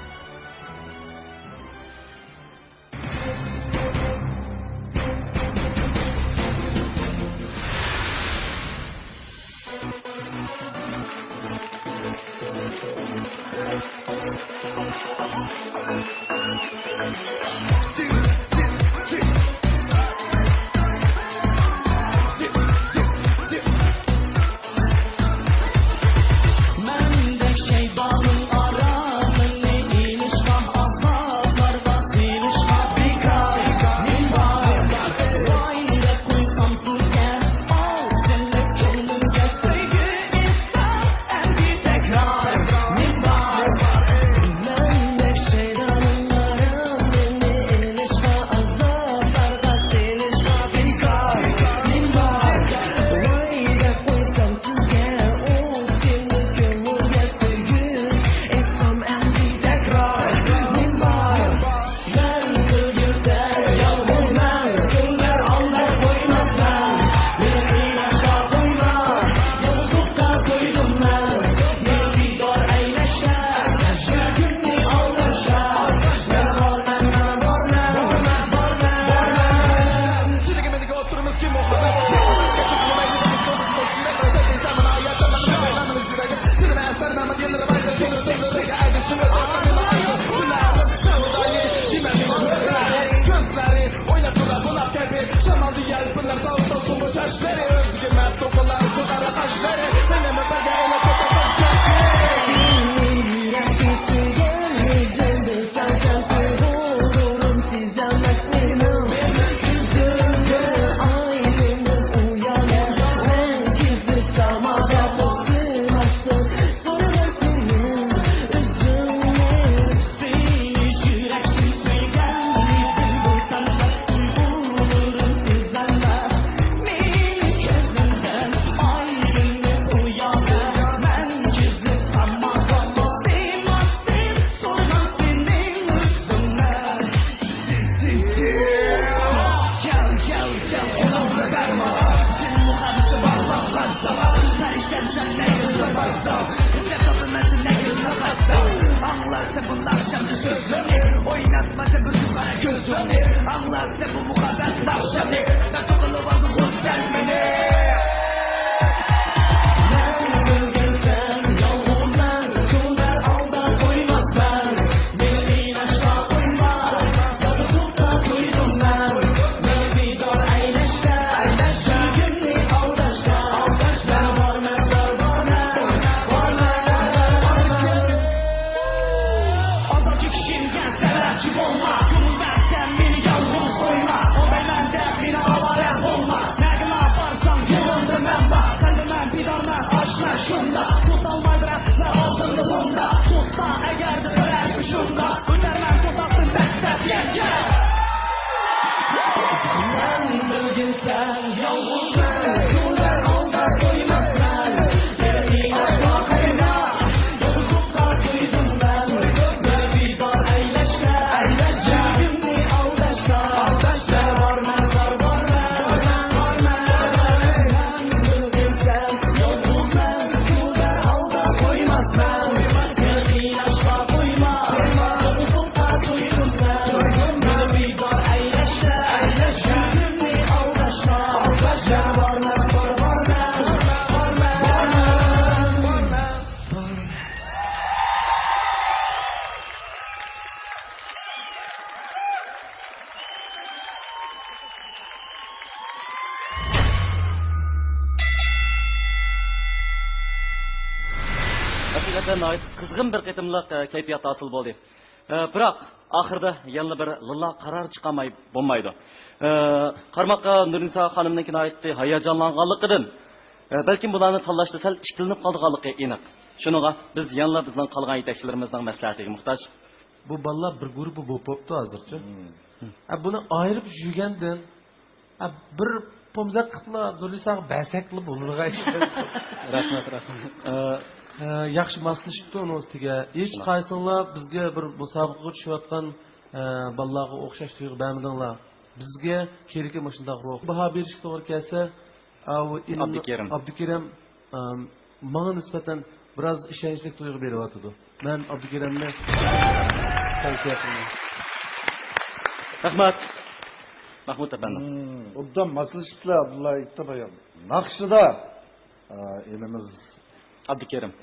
Hakikaten kızgın bir qitimliq kayfiyat hosil bo'ldi. Biroq oxirida yana bir lilla qaror chiqamay bo'lmaydi. Qarmoqqa Nurisa xonimning aytdi, hayajonlanganligidan balki bularni tanlashda sal ikkilinib qolganligi aniq. Shuninga biz yana bizning qolgan yetakchilarimizning maslahatiga muhtoj. Bu bolalar bir guruhi bo'lib bo'pti hozircha. Buni ayirib yurgandan bir pomza qitla Nurisaga basakli bo'lurga Rahmat. Yaxshi maslashibdi uni ustiga. Hech qaysinglar bizga bir musobaqaga tushayotgan bolalarga o'xshash tuyg'u bermadinglar. Bizga kerakli mashundaq ruh. Baho berishga to'g'ri kelsa, Abdukerim menga nisbatan biroz ishonchli tuyg'u beryapti. Men Abdukerimni tavsiya qilaman. Rahmat. Mahmud efendim. Obdan maslashibdilar Abdulla Iktabayan. Naqshida elimiz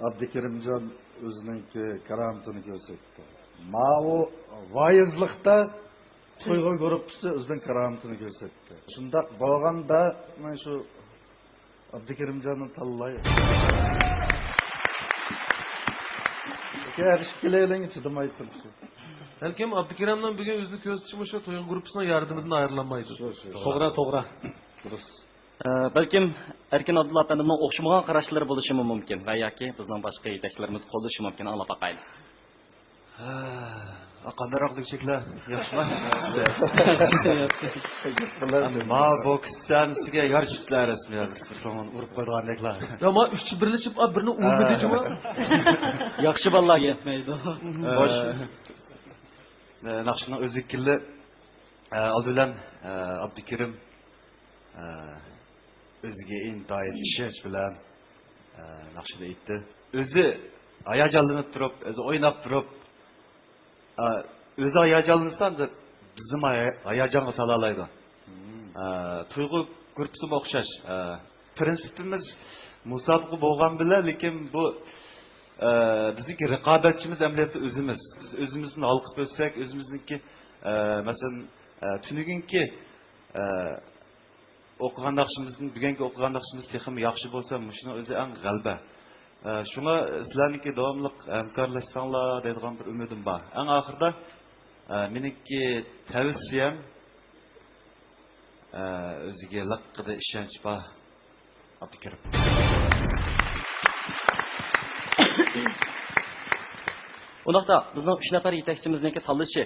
Abdukerimjon o'zining karomatini ko'rsatdi. Ma'u voizlikda to'yg'u guruhi o'zining karomatini ko'rsatdi. Shundaq bo'lganda men shu Abdukerimjonni tanlayman. Kerish kelayling chidamay turibsiz. Balkim Abdukerimdan bugun o'zini ko'rsatishi shu to'yg'u guruhining yordamidan ayrilmaydi. To'g'ri. Durust. Balkim Erkin Abdulla efendimning o'xshamagan qarashlari bo'lishi mumkin va yoki bizning boshqa yetakchilarimiz qo'llashi mumkin. Anglab boqaylik. Qandaroq degishlar, yaxshimi? Ma bokschiga yarışlar resmiyan Ruslan urib qo'yganliklar. Ya ma üçü birleşip birini urmadimi? Yaxshi bolalar yetmaydi. Xo'sh. Naqshning o'zi keldi. Aldilan Abdukerim o'ziga intayin ishonch bilan naqshida aytdi. O'zi hayajonlanib turib, o'zi o'ynab turib, o'zi hayajonlansa da bizim hayajonga sala oladi. Tuyg'u guruhi o'xshash. Prinsipimiz musobaqa bo'lgan bilan, lekin bu bizdeki raqobatchimiz amaliyotda o'zimiz. Biz o'zimizni olqib o'tsak, o'zimizniki masalan tunugunki o'qigan naqshimizning bugungi o'qigan naqshimiz texim yaxshi bo'lsa, shuni o'zi eng g'alaba. Shunga sizlarniki davomli hamkorlashsanglar deydigan bir umidim bor. Eng oxirida meniki tavsiyam o'ziga laqida ishonch bor. Abdukerim. Undaqda bizning 3 nafar yetakchimizniki tanlashi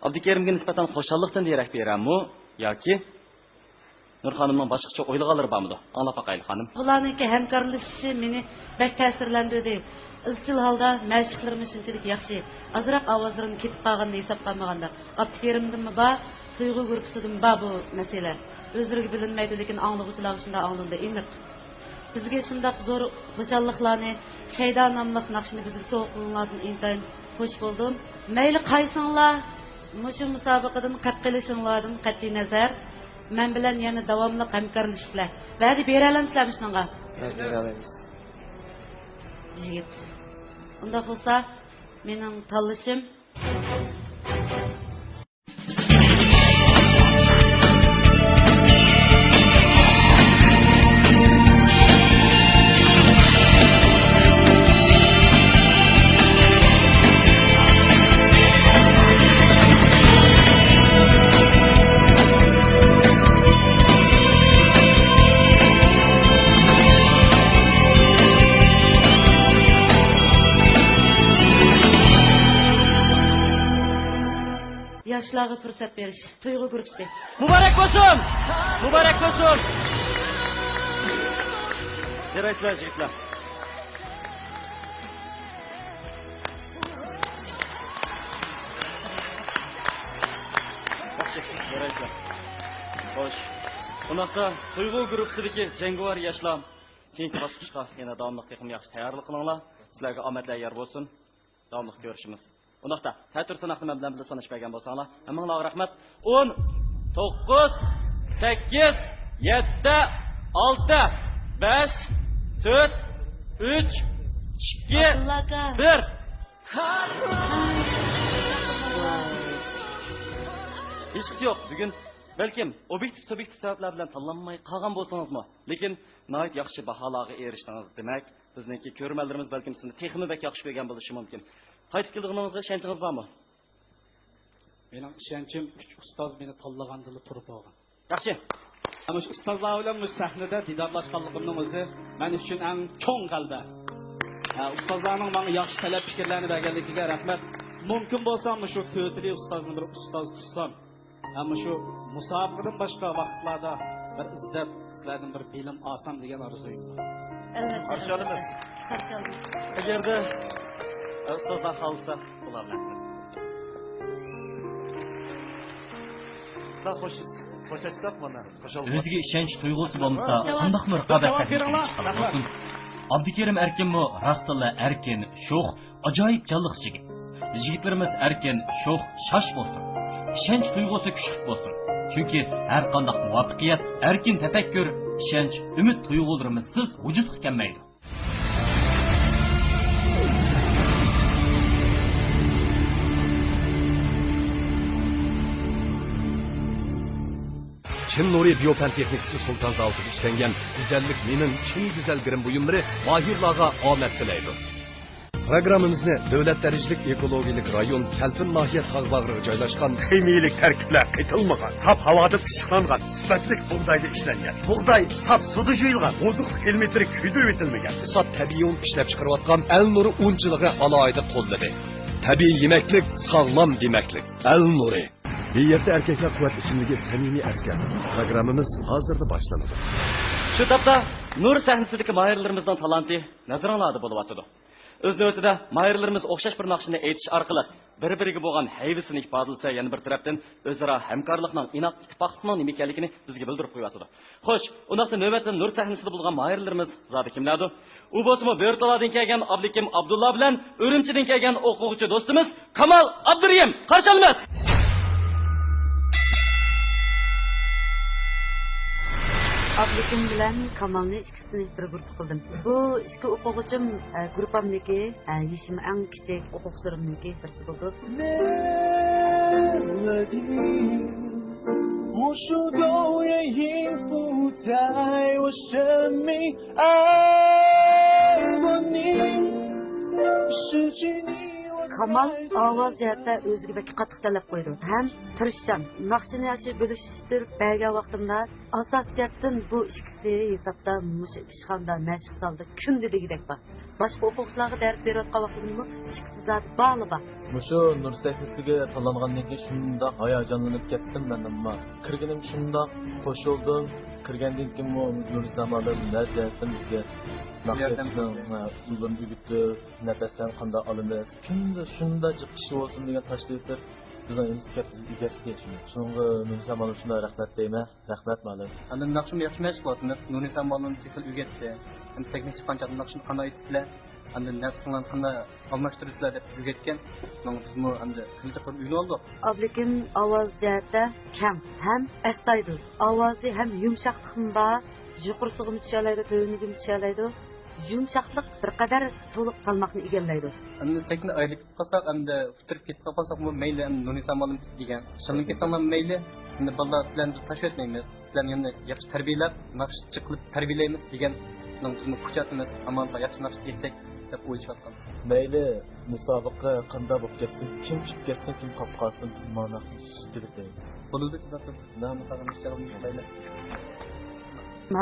Abdukerimga nisbatan xo'shallikdan derak berammi yoki Nur xonimning boshqacha o'ylaganlari bormi? Anglab boqaylik xonim. Bularningki hamkorlashishi meni bak ta'sirlantirdi. Izchil holda mashqlarimiz shunchalik yaxshi. Azroq ovozlarim ketib qolganini hisob qilmaganda, Abdukerimdimi bor, tuyg'u guruhidan bor bu masala. O'zlariga bilinmaydi, lekin anglovchilar shunda anglandi aniq. Bizga shundaq zo'r xo'shalliklarni, Shayda nomli naqshini bizga so'qinglardan intayin xush bo'ldim. Mayli qaysinglar, mushu musobaqadan qatnashib qilishinglardan qat'iy nazar, men bilan yana davomli hamkorlashinglar. Va'da bera olamsizlarmi shunga? Bera olamiz. Yigit. Unda bo'lsa, mening tanlashim yoshlarga fursat berish. Tuyg'u guruhi. Muborak bo'lsin! Muborak bo'lsin! Yarashlar yigitlar. Yaxshi, yarashlar. Xo'sh. Bunaqda tuyg'u guruhisidagi jangovar yoshlar keyingi bosqichga yana davomli texnik yaxshi tayyorlik qilinglar. Sizlarga omadlar yor bo'lsin. Davomli ko'rishimiz. Undaqda ta'tir sanaqni men bilan sanash bergan bo'lsanglar, hammanglarga rahmat. 10, 9, 8, 7, 6, 5, 4, 3, 2, 1. Hech qisi yo'q. Bugun balkim obyektiv sabablar bilan tanlanmay qolgan bo'lsangizmi, lekin nihoyat yaxshi baholarga erishdingiz. Demak, bizningki ko'rmalarimiz balkim sizni texnik yaxshi ko'rgan bo'lishi mumkin. Qaytib kelganingizga ishonchingiz bormi? Mening ishonchim ustoz meni tanlagandili turib olgan. Yaxshi. Ana shu ustozlar bilan bu sahnada didorlashganligimning o'zi men uchun eng cho'ng g'alaba. Ustozlarning menga yaxshi talab fikrlarni berganligiga rahmat. Mumkin bo'lsa shu to'tili ustozni bir ustoz tutsam, ammo shu musobaqadan boshqa vaqtlarda bir izlab sizlardan bir bilim olsam degan orzuyim bor. Albatta. Qarshi olamiz. Qarshi olamiz. Agarda ustozlar xolsa bularlar. Da xo'shashsak mana. O'ziga ishonch tuyg'usi bo'lmasa, qandaqmi raqobatda bo'lsin. Abdukerim erkinmi rastilla erkin, sho'x, ajoyib jonliq yigit. Yigitlarimiz erkin, sho'x, shosh bo'lsin. Ishonch tuyg'usi kuchli bo'lsin. Chunki har qanday muvaffaqiyat, erkin tafakkur, ishonch, umid tuyg'ularimizsiz vujudga kelmaydi. Çin Nuri Biyopen Teknikisi Sultan Zavut'u işlengen güzellik minin Çin güzel grim buyumları mahirlağa omet dileydi. Programımızda devlet derecelik ekologik rayon Kelpin Nahiyet Hağbağırı'na joylashgan Kemiylik terkipler kaytılmagan, sap havada pişiklangan, süpetlik buğdayda işlengen. Buğday sap suda juyulgan, ozuq kilometri kuydirib etilmegen. Sap tabiiy un ishlab chiqarayotgan El Nuri unchiligi alohida qo'lladi. Tabiiy yemeklik, sağlam demeklik. El Nuri. Bir yerde erkekler kuvvet içindeki samimiy askar. Programımız hazırda başlanadi. Shu tapda Nur sahnasidagi mahirlarimizning talanti nazoratlarda bo'lib o'tadi. O'z navbatida mahirlarimiz o'xshash bir naqshni aytish orqali bir-biriga bo'lgan hayvisini ifodalasa, yana bir tarafdan o'zaro hamkorlikning, inoq ittifoqlikning nima ekanligini bizga bildirib qo'yadi. Xo'sh, undaqda navbatda Nur sahnesida bo'lgan mahirlarimiz zodi kimlardir? U bo'lsa Bertoladan kelgan Abdukim Abdulla bilan Urumchidan kelgan o'quvchi do'stimiz Kamal Abduriyim. Qarshi olamiz. Abdukim bilan Kamalni ikkisini bir guruh qildim. Bu ikki o'quvchim guruhimniki, yeshim eng kichik o'quvchilarimniki birisi bo'ldi. Kamal ovoz jihatda o'ziga bek qattiq talab qo'ydi. Ham tirishchan, naqshini yaxshi bo'lishtirib bergan vaqtimda asosiyatdan bu ikkisi hisobda mush ishxonada mashq soldi. Kunda degidek bor. Boshqa o'quvchilarga dars berayotgan vaqtimda ikkisi zot bog'liba. Mushu Nur sahnasiga tanlangandan keyin shundoq hayajonlanib ketdim men, ammo kirganim shundoq qo'shildim. Kirgandan keyin Nur zamonlar najatdan bizga naqshlarning usulini o'rgatib, nafasdan qanday olamiz, kunda shunda jiqish bo'lsin degan tashlayib bizning institutimiz egasiga shunga Nur zamonlar shunday rahmat deyman. Rahmat ma'lum. Ana naqshni yaxshi mashq qilyapmiz. Nur zamonlar sikil o'rgatdi. Ham texnik chiqqancha naqshni qanday aytsizlar? Anda nafsinglarni qanday almashtirasizlar deb o'rgatgan. Men bizmi endi qilcha qilib uyni oldik. Abdukim ovoz jihatda kam, ham astoydil. Ovozi ham yumshoqlik bor, yuqorisiga tushalaydi, to'yiniga tushalaydi. Yumshoqlik bir qadar to'liq salmoqni egallaydi. Endi sekin aylik qolsak, endi futirib ketib qolsak, bu mayli endi Nuri zamonlar degan. Shundan ketsanlar mayli. Endi bolalar sizlarni tashlab etmaymiz. Sizlarni yana yaxshi tarbiyalab, naqshchi qilib tarbiyalaymiz degan bizning kuchatimiz, ammo yaxshi naqsh destek deb o'ylayotgan. Mayli musobaqa qanday bo'lib ketsin, kim chiqib ketsin, kim qolib qolsin, biz mana shunday bo'ladi chidab nima qilamiz mayli.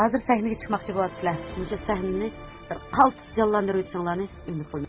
Hozir sahnaga chiqmoqchi bo'lasizlar. O'sha sahnani bir qaltis jonlantirib o'tishinglarni umid qilaman.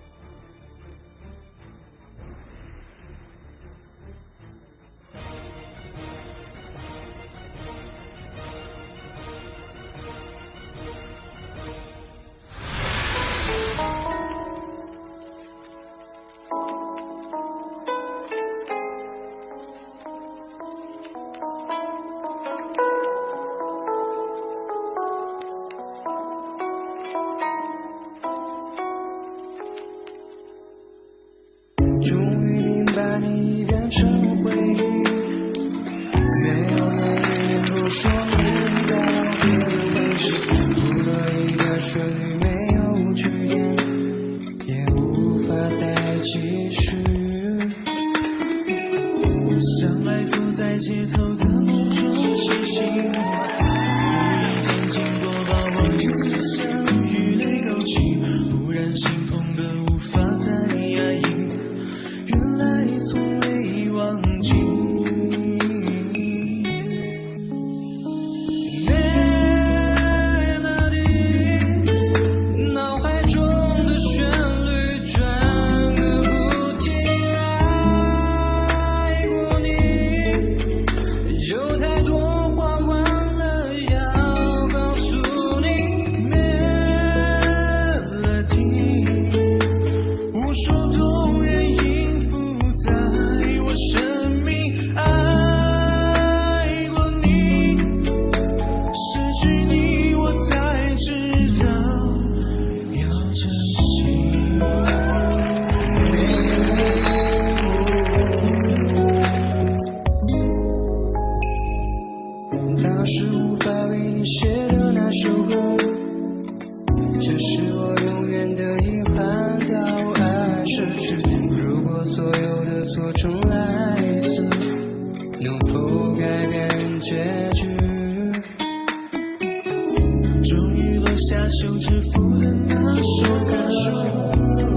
终于落下手指符的那首歌，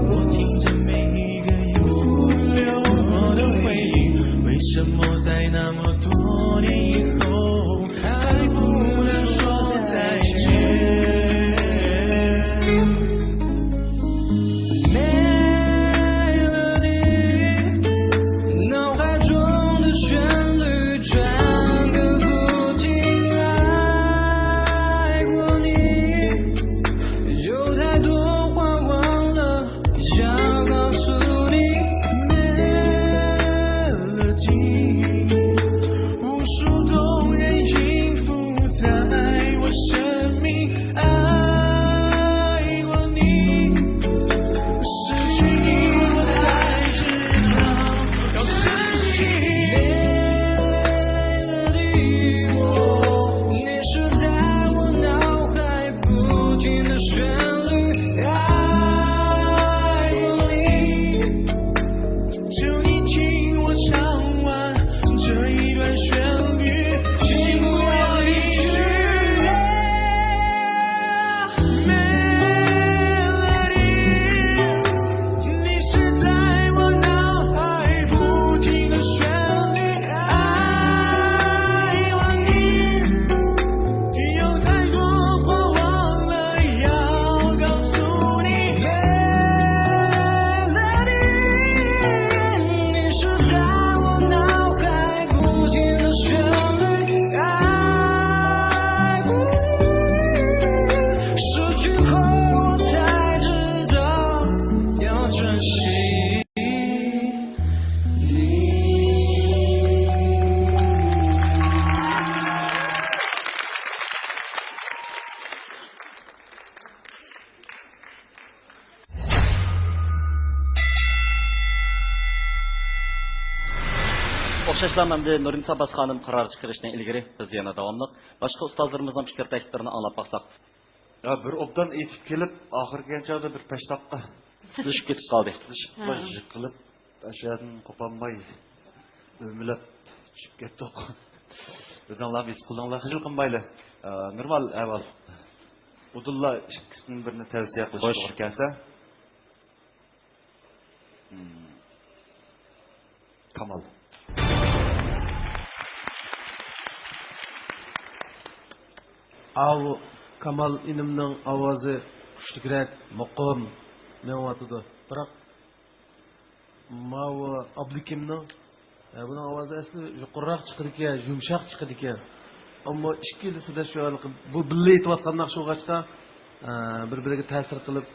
我听着每一个又复流过的回忆，为什么在那么多年以后还不能说再见O'xshashlamamda Nurin Sabas xonim qaror chiqarishdan ilgari biz yana davomli boshqa ustozlarimizning fikr takliflarini anglab baqsaq. Ya bir obdan etib kelib, oxirgi chog'da bir pashtoqqa tushib ketib qoldi. Yiqilib, ashadan qopanmay o'milab tushib ketdik. O'zinglar his qilinglar, xijil qilmayli. Normal avval Udulla ikkisining birini tavsiya qilish to'g'ri kelsa. Kamal. Av Kamal inimning ovozi kuchliroq, muqim menwatıdı. Biroq Mav Ablikimning buning ovozi asli yuqoriroq chiqadi ekan, yumshoq chiqadi ekan. Ammo ikkilisida shu bu birga aytayotganlar shu g'achqa bir-biriga ta'sir qilib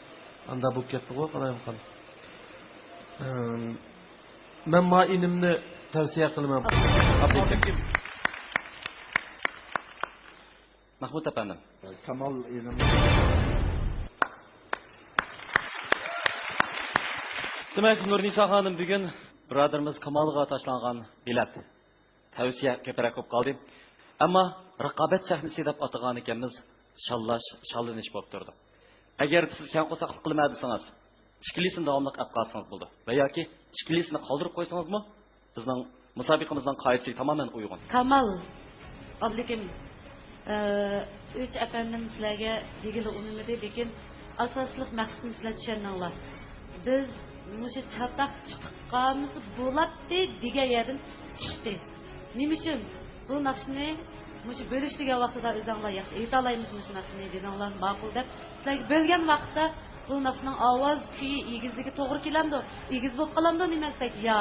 anda bo'lib ketdi-ku, qarayman. Men ma inimni tavsiya qilaman. Ablikim. Mahmud efendim. Kamal inim. Demek Nurnisa Hanım bugün birodarimiz Kamalga tashlangan bilet tavsiya ko'proq bo'lib qoldi. Ammo raqobat sahnasi deb atagan ekanmiz, shallanish bo'lib turdi. Agar siz kam qo'saqlik qilmadingiz, ikkilisini davomli olib qolsangiz bo'ldi. Va yoki ikkilisini qoldirib qo'ysangizmi, bizning musobaqamizning qoidasiga tamoman uyg'un. Kamal Ablikim üç efendim sizlerge ilgili unumedi, lekin asaslık maqsadını sizler düşenler. Biz muşu çatak çıkışımız bulattı, diğer yerden çıktı. Nim için bu nakşını muşu bölüştüğü vaxtıda özünler yaxşı aytalayımız muşu nakşını denanlar maqul deb. Sizlerge bölgen vaxtda bu nakşının avaz, küyü, igizligi toğru kelamdı. İgiz bolup qalamdı nima desek, ya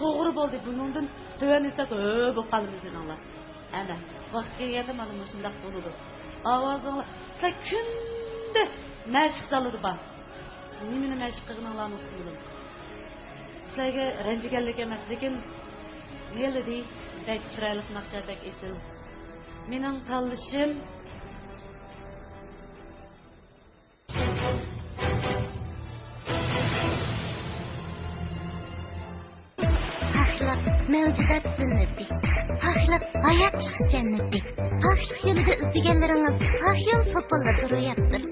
to'g'ri bo'ldi. Buningdan töven esa bo'lib qolamiz denanlar. Ana vaqt kelganda mana shunday bo'ladi. Ovozinglar sizlar kunda mashq qiladi bor. Nimani mashq qilganinglarni o'qidim. Sizlarga ranjiganlik emas, lekin melodi bak chiroyli naqsha bak esil. Mening tanlashim mevcudat sünneti, haqliq hayat cenneti, haqliq yo'lida izdeganlaringiz haq yo'l sopalla turayaptir.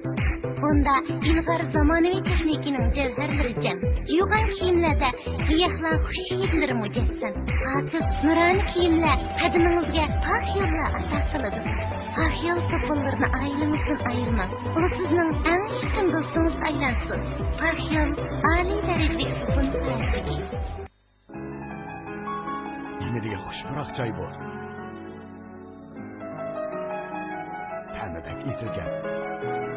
Onda ilg'or zamonaviy texnikaning javharlari jam. Yugan kiyimlarda giyohlar xush hidlari mujassam. Pokiz nuroniy kiyimlar qadimingizga haq yo'llar asos qiladi. Pahyal kapıllarını ayrılmasın ayırmaz. O sizin en yakın dostunuz aylansın. Pahyal âli dereceli sıfın tercih. Yine diye hoş bırak çay bu. Pemebek izirgen.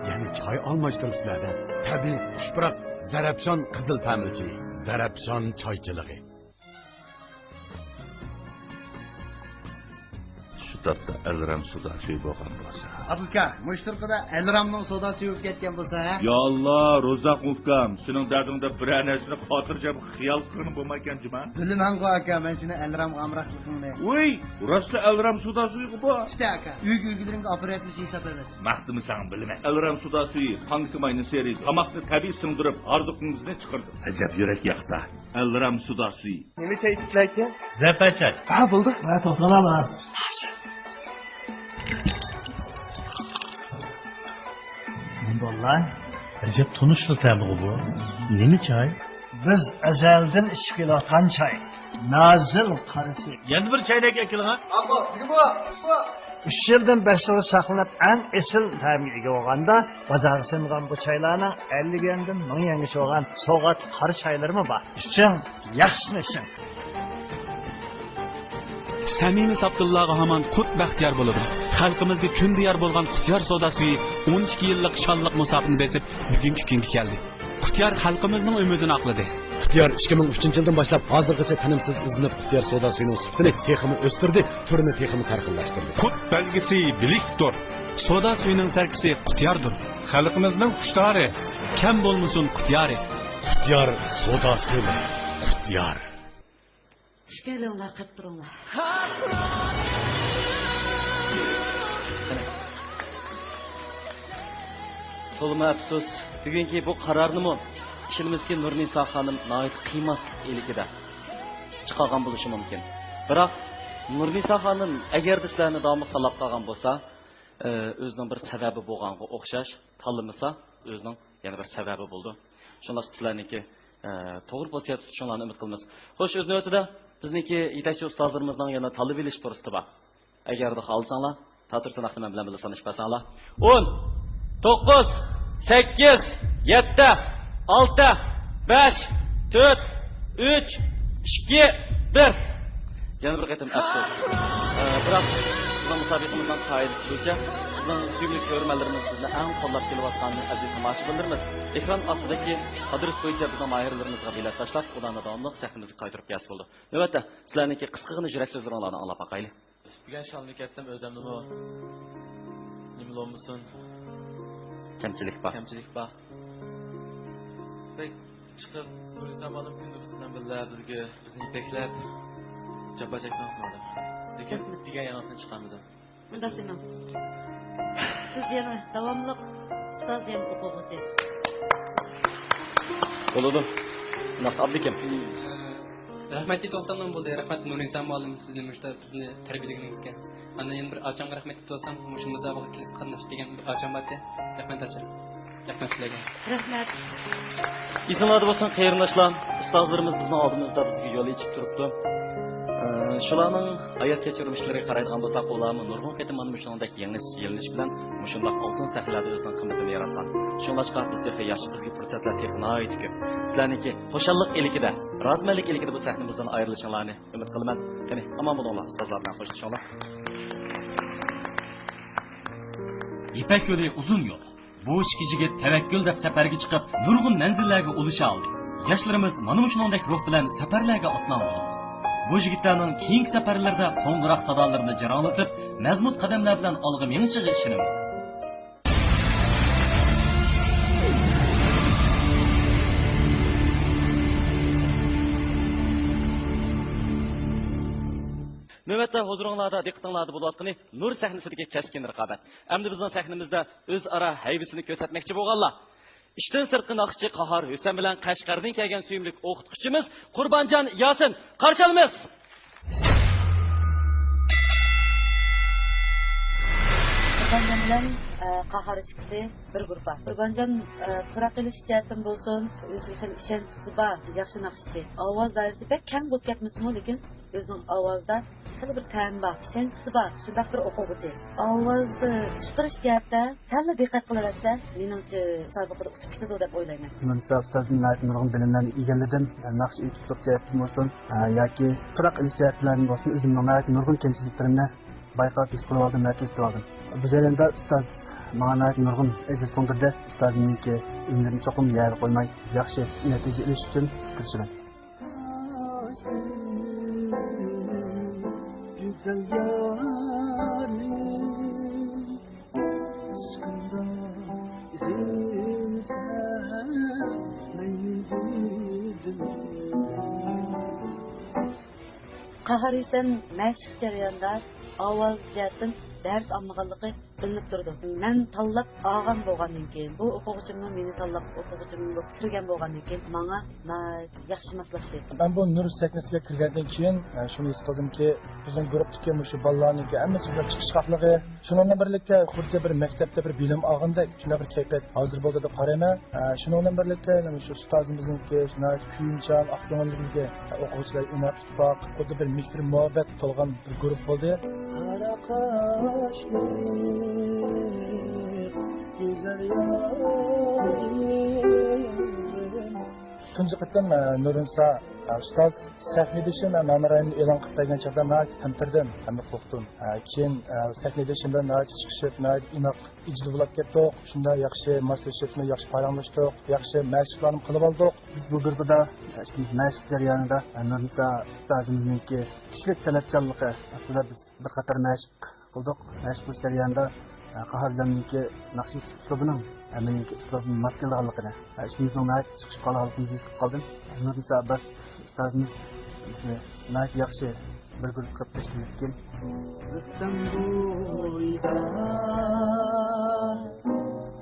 Yani çay almıştırım sizlerden. Tabii hoş bırak. Zarapşan kızıl pemilci. Zarapşan çaycılığı. Tarafta elram suda suyu bo'lgan bo'lsa. Abdulka, mushtirqida elramning sodasi yuvib ketgan bo'lsa, ha? Ya Allah, Rozaq Mufkam, sening dardingda bir narsani xotirjam xiyol qilib bo'lmagan jima. Bilaman-ku aka, men seni elram g'amraqligingni. Voy, rostla elram suda suyu bu. İşte aka, uygilaringga operatni hisob emas. Maqtimisan bilma. Elram suda suyu qanqimayni seris, qamoqni tabiiy singdirib, arzuqingizni chiqardi. Ajab yurak yaqta. Elram suda suyu. Nima chaytdilar aka? Zafachat. Ha, bo'ldi. Ha, to'xtalamiz. Vallahi, acaba tunuşlu tabi bu. Nemi çay? Biz ezelden içip kelayotgan çay. Nazil qarisi. Yana bir çaynak ekilgan. Abba, bu. 3 yildan 5 yil saqlanib an esil ta'miga ega bo'lganda, bozorga singan bu çaylarning 50 yandan 1000 yangacha bo'lgan so'g'at qari çaylarimi bor. Iching, yaxshisini iching. Samimiy Abdullaga hamon qut baxtiyor bo'ladi. Xalqimizga kun diyar bo'lgan Qutyar soda suyi 12 yillik shonliq musofirni besib bugungi kunga keldi. Qutyar xalqimizning umidini oqladi. Qutyar 2003-yildan boshlab hozirgacha tinimsiz izlanib Qutyar soda suyining sifatini texmi o'stirdi, turini texmi sarxillashtirdi. Qut belgisi bilikdir. Soda suyining sarkisi Qutyardir. Xalqimizning xushtari kam bo'lmasin Qutyari. Qutyar soda suyi. Qutyar. Şkelinglar qilib turinglar. To'lma afsus, bugungi bu qarornimi ishimizga Nurnisa xonim noit qiymaslik eligida chiqargan bo'lishi mumkin. Biroq Nurnisa xonim agar sizlarni davomli talab qilgan bo'lsa, o'zining bir sababi bo'lganga o'xshash, tanlamasa o'zining yana bir sababi bo'ldi. Shunday sizlarniki to'g'ri pozitsiya tutishinglarni umid qilamiz. Xo'sh, o'z navbatida bizniki yetakchi ustozlarimizning yana talab elish fursati bor. Agarda xohlasanglar, ta'tirsan ahtimam bilan bilasanish pasanglar. 10 9 8 7 6 5 4 3 2 1 yana bir qatam afsus. Biroq bizning musobaqamizning qoidasi bo'yicha bizning suyimli ko'rmalarimiz bizni eng qo'llab kelayotganini aziz tomoshabinlarimiz ekran ostidagi adres bo'yicha bizning mayirlarimizga bilet tashlab, ularni davomli sahnimizga qaytarib kelsa bo'ldi. Navbatda sizlarniki qisqagina yurak so'zlaringlarni anglab boqayli. Bugun shalmikatdan o'zimni nima bo'lmasin? Kamchilik bor. Kamchilik bor. Bek chiqib, Nurisa xonim kunda bizdan birga bizni yetaklab jabba chekmasmadi. Lekin degan yanasini chiqarmadim. Bunda seni. Siz yana davomli ustoz ham o'quvchi. Bo'ladi. Nasib abdikim. Rahmatli do'stlarim bo'ldi. Rahmat Nurisa xonim sizning bizni tarbiyalaganingizga. Ana yana bir achamga rahmat aytib mush muzobaqa kelib qatnash degan bir acham bor-da. Rahmat acham. Rahmat sizlarga. Rahmat. Esinglarda bo'lsin, qarindoshlar, ustozlarimiz bizning oldimizda bizga yo'l ochib turibdi. Shularning hayot kechirmishlariga qaraydigan bo'lsak, ularni nurg'un qatim mana shunday yengilish bilan shunday oltin sahilarda o'zining qimmatini yaratgan. Shunlashqa bizga yaxshi bizga fursatlar texnoid ko'p. Sizlarniki xushalliq elikida, razmalik elikida bu sahnimizdan ayrilishinglarni umid qilaman. Qani, omon bo'linglar, ustozlar bilan qo'shilishinglar. İpek yo'li uzun yo'l. Bu ikki yigit tavakkul deb safarga chiqib, nurg'un manzillarga ulisha oldi. Yoshlarimiz mana shunday ruh bilan safarlarga otlanadi. Bu yigitlarning keyingi safarlarda qo'ng'iroq sadolarini jarolatib, mazmut qadamlar bilan olg'a menishiga ishonamiz. Növbətdə huzuringlarda, diqqətingizdə bo'layotqani Nur sahnasidagi keskin raqobat. Endi bizning sahnamizda o'zaro haybisini ko'rsatmoqchi bo'lganlar. Ishdan sirtqi naqshchi Qahar Husan bilan Qashqardan kelgan suyimlik o'qituvchimiz Qurbonjon Yosin qarshi olamiz. Qurbonjon bilan qaharishkisi bir gruppa. Qurbanjon Turak qilish jihatdan bo'lsin, o'ziga ishonchisi bor, yaxshi naqshchi. Ovoz doirasi bek kam bo'lib ketmasmi, lekin o'zining ovozda hali bir ta'm bor, ishonchisi bor. Shunday bir o'quvchi. Ovozni chiqarish jihatda sal diqqat qilaversa, menimcha musobaqada uchib ketadi deb o'ylayman. Menimcha ustozning aytgan bilimlarini egalladim. Naqsh uslub jihatdan bo'lsin yoki Turak qilish jihatlardan bo'lsin, o'zimning nurg'un kamchiliklarimni bayqab his qilib oldim, markaz oldim. Bu jarayonda ustoz menga nurg'un ajr so'ndirdi. Ustozimniki umrini cho'qim yer qo'ymay, yaxshi natija olish uchun tirishaman. Qahar Hüseyin məşq jarayonida ovoz jihatdan dars olmaganligi bilinib turdi. Men tanlab olgan bo'lgandan keyin, bu o'quvchimni meni tanlab o'quvchimni kirgan bo'lgandan keyin menga yaxshi maslashdi. Ben bu nur sahnasiga kirgandan keyin shuni his qildimki, bizning guruhdagi shu bolalarningki hammasi bilan chiqish haqligi, shuningdan birlikda xuddi bir maktabda bir bilim olgandek shunday bir kayfiyat hozir bo'ldi deb qarayman. Shuningdan birlikda shu ustozimizningki shunday kuyincham, aqlonligiga o'quvchilar inoq ittifoq, xuddi bir mehr muhabbat to'lgan bir guruh bo'ldi. Tunji qitim Nurinsa ustoz sahnedishim va ma'muriyatni e'lon qilib bergan chog'da men tantirdim hamda qo'rqdim. Keyin sahnedishim bilan chiqishib, inoq ijro bo'lib ketdik. Shunda yaxshi moslashibni, yaxshi paranglashdik, yaxshi mashqlarni qilib oldik. Biz bu guruhda ikkinchi mashq jarayonida Nurinsa ustozimizningki kuchli talabchanligi aslida biz bir qator mashq qildik. Mashq qilish jarayonida Qaharjonninki naqsh uslubining meniki uslubim mos kelganligini, ishimizning chiqish qolganligini his qildim. Nurisa Abbas ustozimiz bizni yaxshi bir guruh qilib tashkil etgan. Rustam bo'yda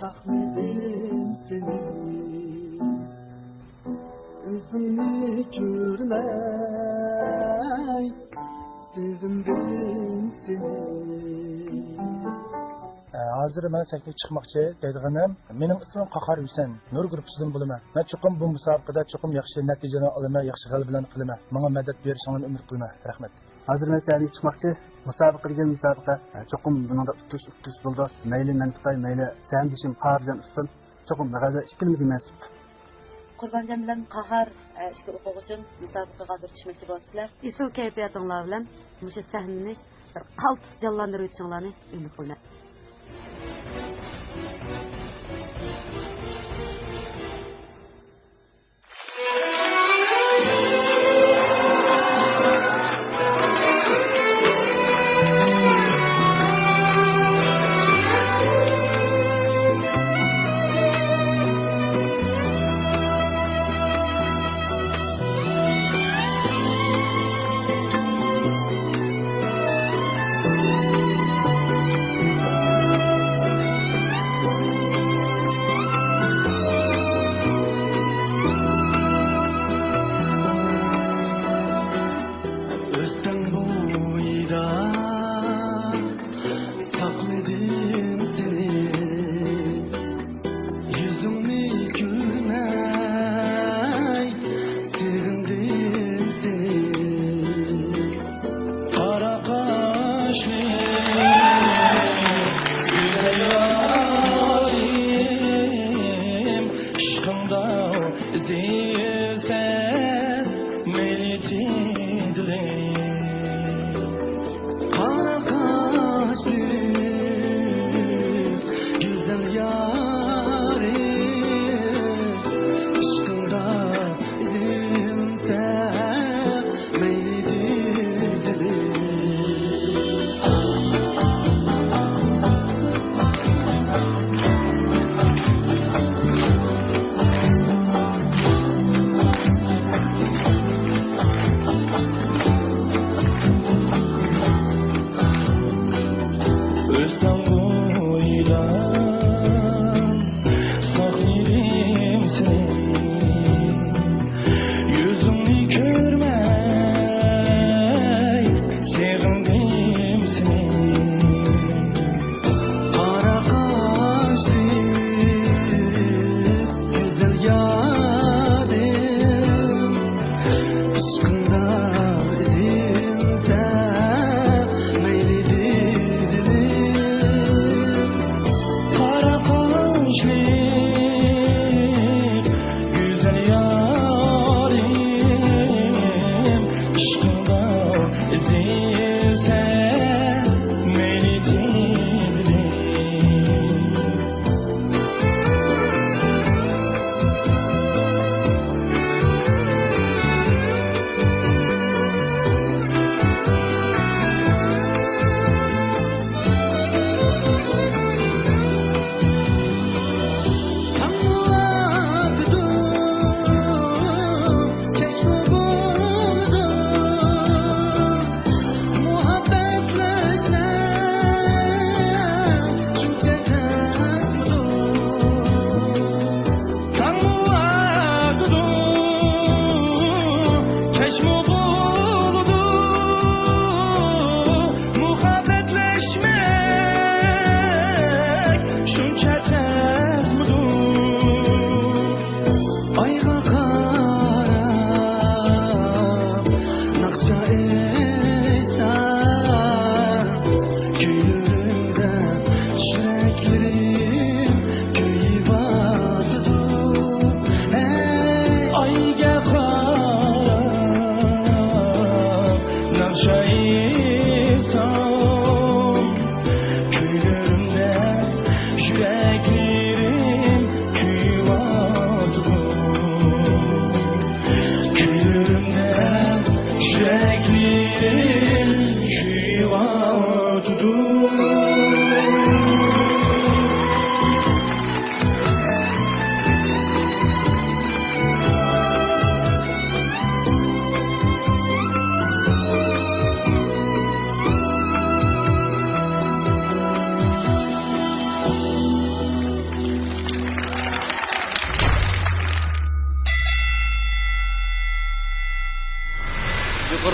taxmidim seni, o'zimni ko'rmay sevindim seni. Hozir men sahnaga chiqmoqchi deydiganim, mening ismim Qahar Hüseyin, Nur guruhidan bo'laman. Men cho'qim bu musobaqada cho'qim yaxshi natijani olaman, yaxshi g'alabalarni qilaman. Menga madad berishingni umid qilaman. Rahmat. Hozir men sahnaga chiqmoqchi, musobaqa degan musobaqa cho'qim buningda utush bo'ldi. Mayli men Xitoy, mayli sandishim Qaharjon ustin, cho'qim g'alaba ikkimiz mansub. Qurbanjon bilan Qahar ishga o'quvchim musobaqaga hozir tushmoqchi bo'lsizlar. Isil kayfiyatinglar bilan mushu sahnani qaltis jonlantirib o'tishinglarni umid qilaman.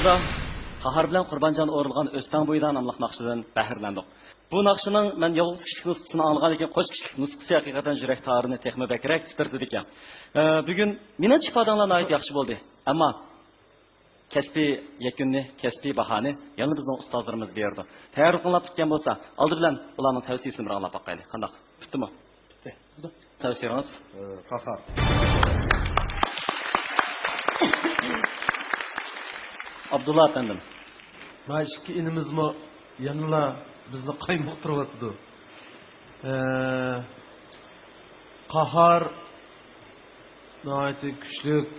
To'g'rida Qahar bilan Qurbonjon o'rilgan O'stan bo'yida nomli naqshidan faxrlandik. Bu naqshining men yolg'iz kishilik nusxasini olgan ekan, qo'sh kishilik nusxasi haqiqatan yurak tarini texmi bakrak tipirdi ekan. Bugun meni ifodalarni ayt yaxshi bo'ldi. Ammo kasbiy yakunni, kasbiy bahoni yana bizning ustozlarimiz berdi. Tayyorlanib ketgan bo'lsa, oldi bilan ularning tavsiyasini bir anglab boqaylik. Qanday? Bitdimi? Bitti. Tavsiyangiz? Qahar. Abdulla efendim. Ma ikki inimizmi yanla bizni qaymoqtiryapti. Qahar noiti kuchlik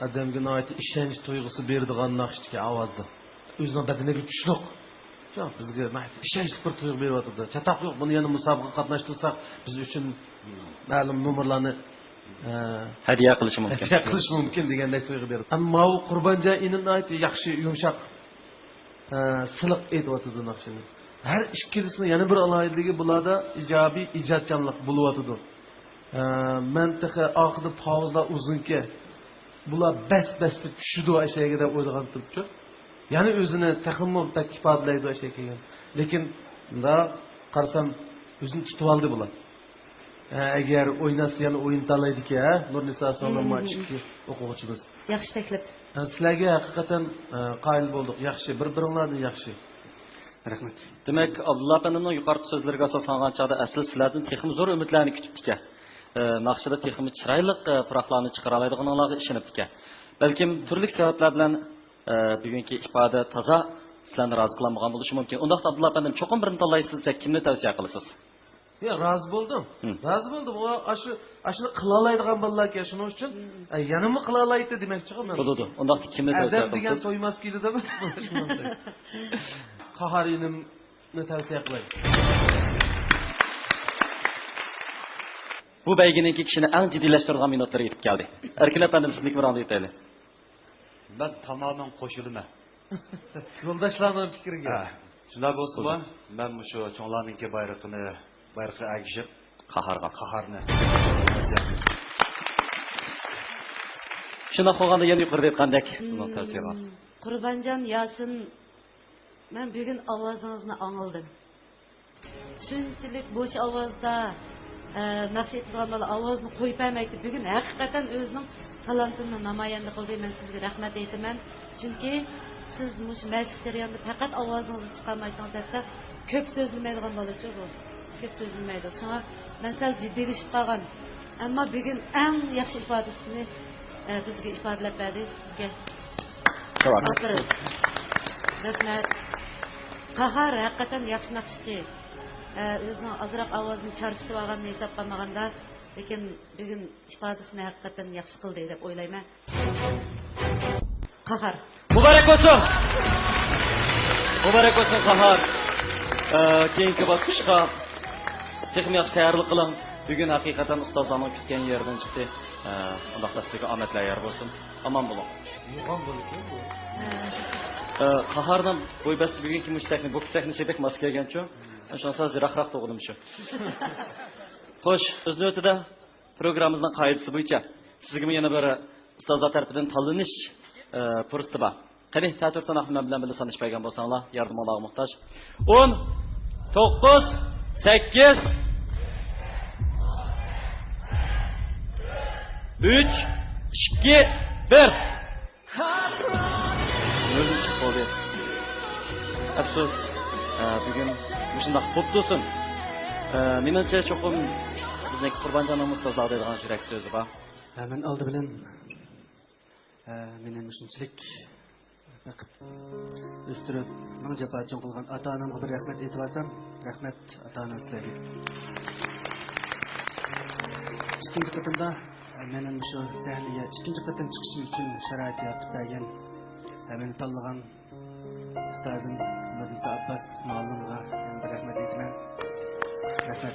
adamga noiti ishonch tuyg'usi beradigan naqshdagi ovozda. O'zining badaniga kuchlik. Yo'q, bizga ishonchli bir tuyg'u beryapti. Chataq yo'q, buni yana musobaqaga qatnashtirsak, biz uchun ma'lum nomerlarni hadiya qilish mumkin. Hadiya qilish mumkin degandek tuyg'u berdi. Ammo u Qurbonjon inini aytdi, yaxshi yumshoq siliq aytyapti naqshini. Har ikkilisini yana bir alohidligi bularda ijobiy ijodchanlik bo'lyapti. Mantiqa oxirida pauzlar uzunki bular bas-basda tushidi o'shaga deb o'ylagan turibdi. Ya'ni o'zini taxmin tak ifodalaydi o'sha kelgan. Lekin bunda qarasam o'zini tutib oldi bular. Agar o'ynasa yana o'yin tanlaydi-ku, Nurnisa Solomon-chiki o'quvchimiz. Yaxshi taklif. Sizlarga haqiqatan qoyil bo'ldik. Yaxshi, bir-biringlarni yaxshi. Rahmat. Demak, Abdulla apanimning yuqorqi so'zlariga asoslangan chaqda asli sizlardan texnik zo'r umidlarni kutibdi. Naqshida texnik chiroyli puroqlarni chiqara oladiganlarga ishonibdi. Balkim turli sabablar bilan bugungi ifoda toza sizlarni rozi qilmagan bo'lishi mumkin. Undaqda Abdulla apanim cho'qim birini tanlaysiz, kimni tavsiya qilasiz? Ya razı bo'ldim. Razı bo'ldim. O ashuni qila oladigan bolalarga shuning uchun yanami qila oladi demoqchiman men. Bo'ladi. Undaqda kimni tavsiya qilasiz? Degan to'ymas keldi deb Qaharinimni tavsiya qilay. Bu bayginiki kishini eng jiddiylashtirgan minutlari yetib keldi. Erkin apandim sizniki bir anda aytaylik. Ben tamamen qo'shilaman. Yo'ldoshlarning fikriga. Shunday bo'lsa-mu, men shu cho'nglarningki bayrog'ini agishib, qaharni. Shuna qolganda yana yuqorida aytgandek, sizning tavsiyangiz. Qurbonjon Yasin, men bugun ovozingizni angldim. Shunchalik bo'sh ovozda nasihatidan bola ovozni qo'yib bermaydi. Bugun haqiqatan o'zining talantini namoyon qildi. Men sizga rahmat aytaman. Chunki siz mush mashq jarayonida faqat ovozingizni chiqarmaydigan hatto ko'p so'zlamaydigan bolacha bu. Ko'p so'zlamaydi. Shunga men sal jiddiylashib qolgan. Ammo bugun eng yaxshi ifodasini bizga ifodalab berdi sizga. Rahmat. Qahar haqiqatan yaxshi naqshchi. O'zining ozroq ovozini charchitib olganini hisob qilmaganda, lekin bugun ifodasini haqiqatan yaxshi qildi deb o'ylayman. Qahar. Muborak bo'lsin. Muborak bo'lsin Qahar. Keyingi bosqichga texnik yaxshi tayyorlik qiling. Bugun haqiqatan ustozlarning kutgan yerdan chiqdi. Allohga sizga omadlar yor bo'lsin. Omon bo'ling. Omon bo'ling. Qaharning bo'ybasti bugungi mushtakni, boks sahnasiga mos kelgancha, shunsa ziroqroq to'g'dim shu. Xo'sh, o'z navbatida programmamizning qoidasi bo'yicha sizga yana bir ustozlar tarafidan tanlanish fursati bor. Qani, ta'tir sanoqlar bilan birga sanashmagan bo'lsanglar, yordamga muhtoj. 10 9 8 3 2 1 O'zim chiqib qoldi. Afsus, bugun shunday xo'p bo'lsin. Menimcha cho'qim bizning Qurbonjonning ustozlar deydigan yurak so'zi bor. Men oldi bilan meni shunchalik o'stirib, menga jafojon qilgan ota-onamga bir rahmat aytib olsam, rahmat ota-onam sizlarga. Ikkinchi qatimda mening shu sahnaga ikkinchi qatim chiqishim uchun sharoit yaratib bergan meni tanlagan ustozim Nurnisa Abbas muallimga bir rahmat aytaman. Rahmat.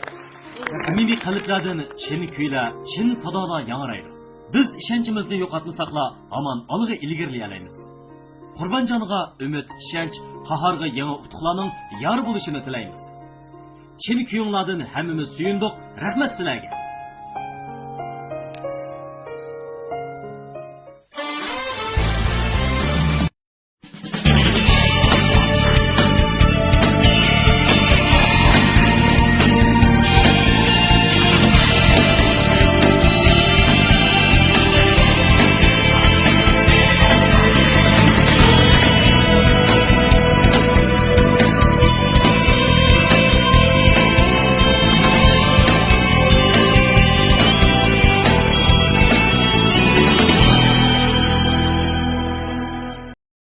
Samimiy qalblardan chin kuylar, chin sadolar yangraydi. Biz ishonchimizni yo'qotmasaqla, hamon olg'a ilgarilayamiz. Qurbonjonga umid, ishonch, Qaharga yangi utuqlarning yor bo'lishini tilaymiz. Chin kuyinglardan hammamiz suyundik. Rahmat sizlarga.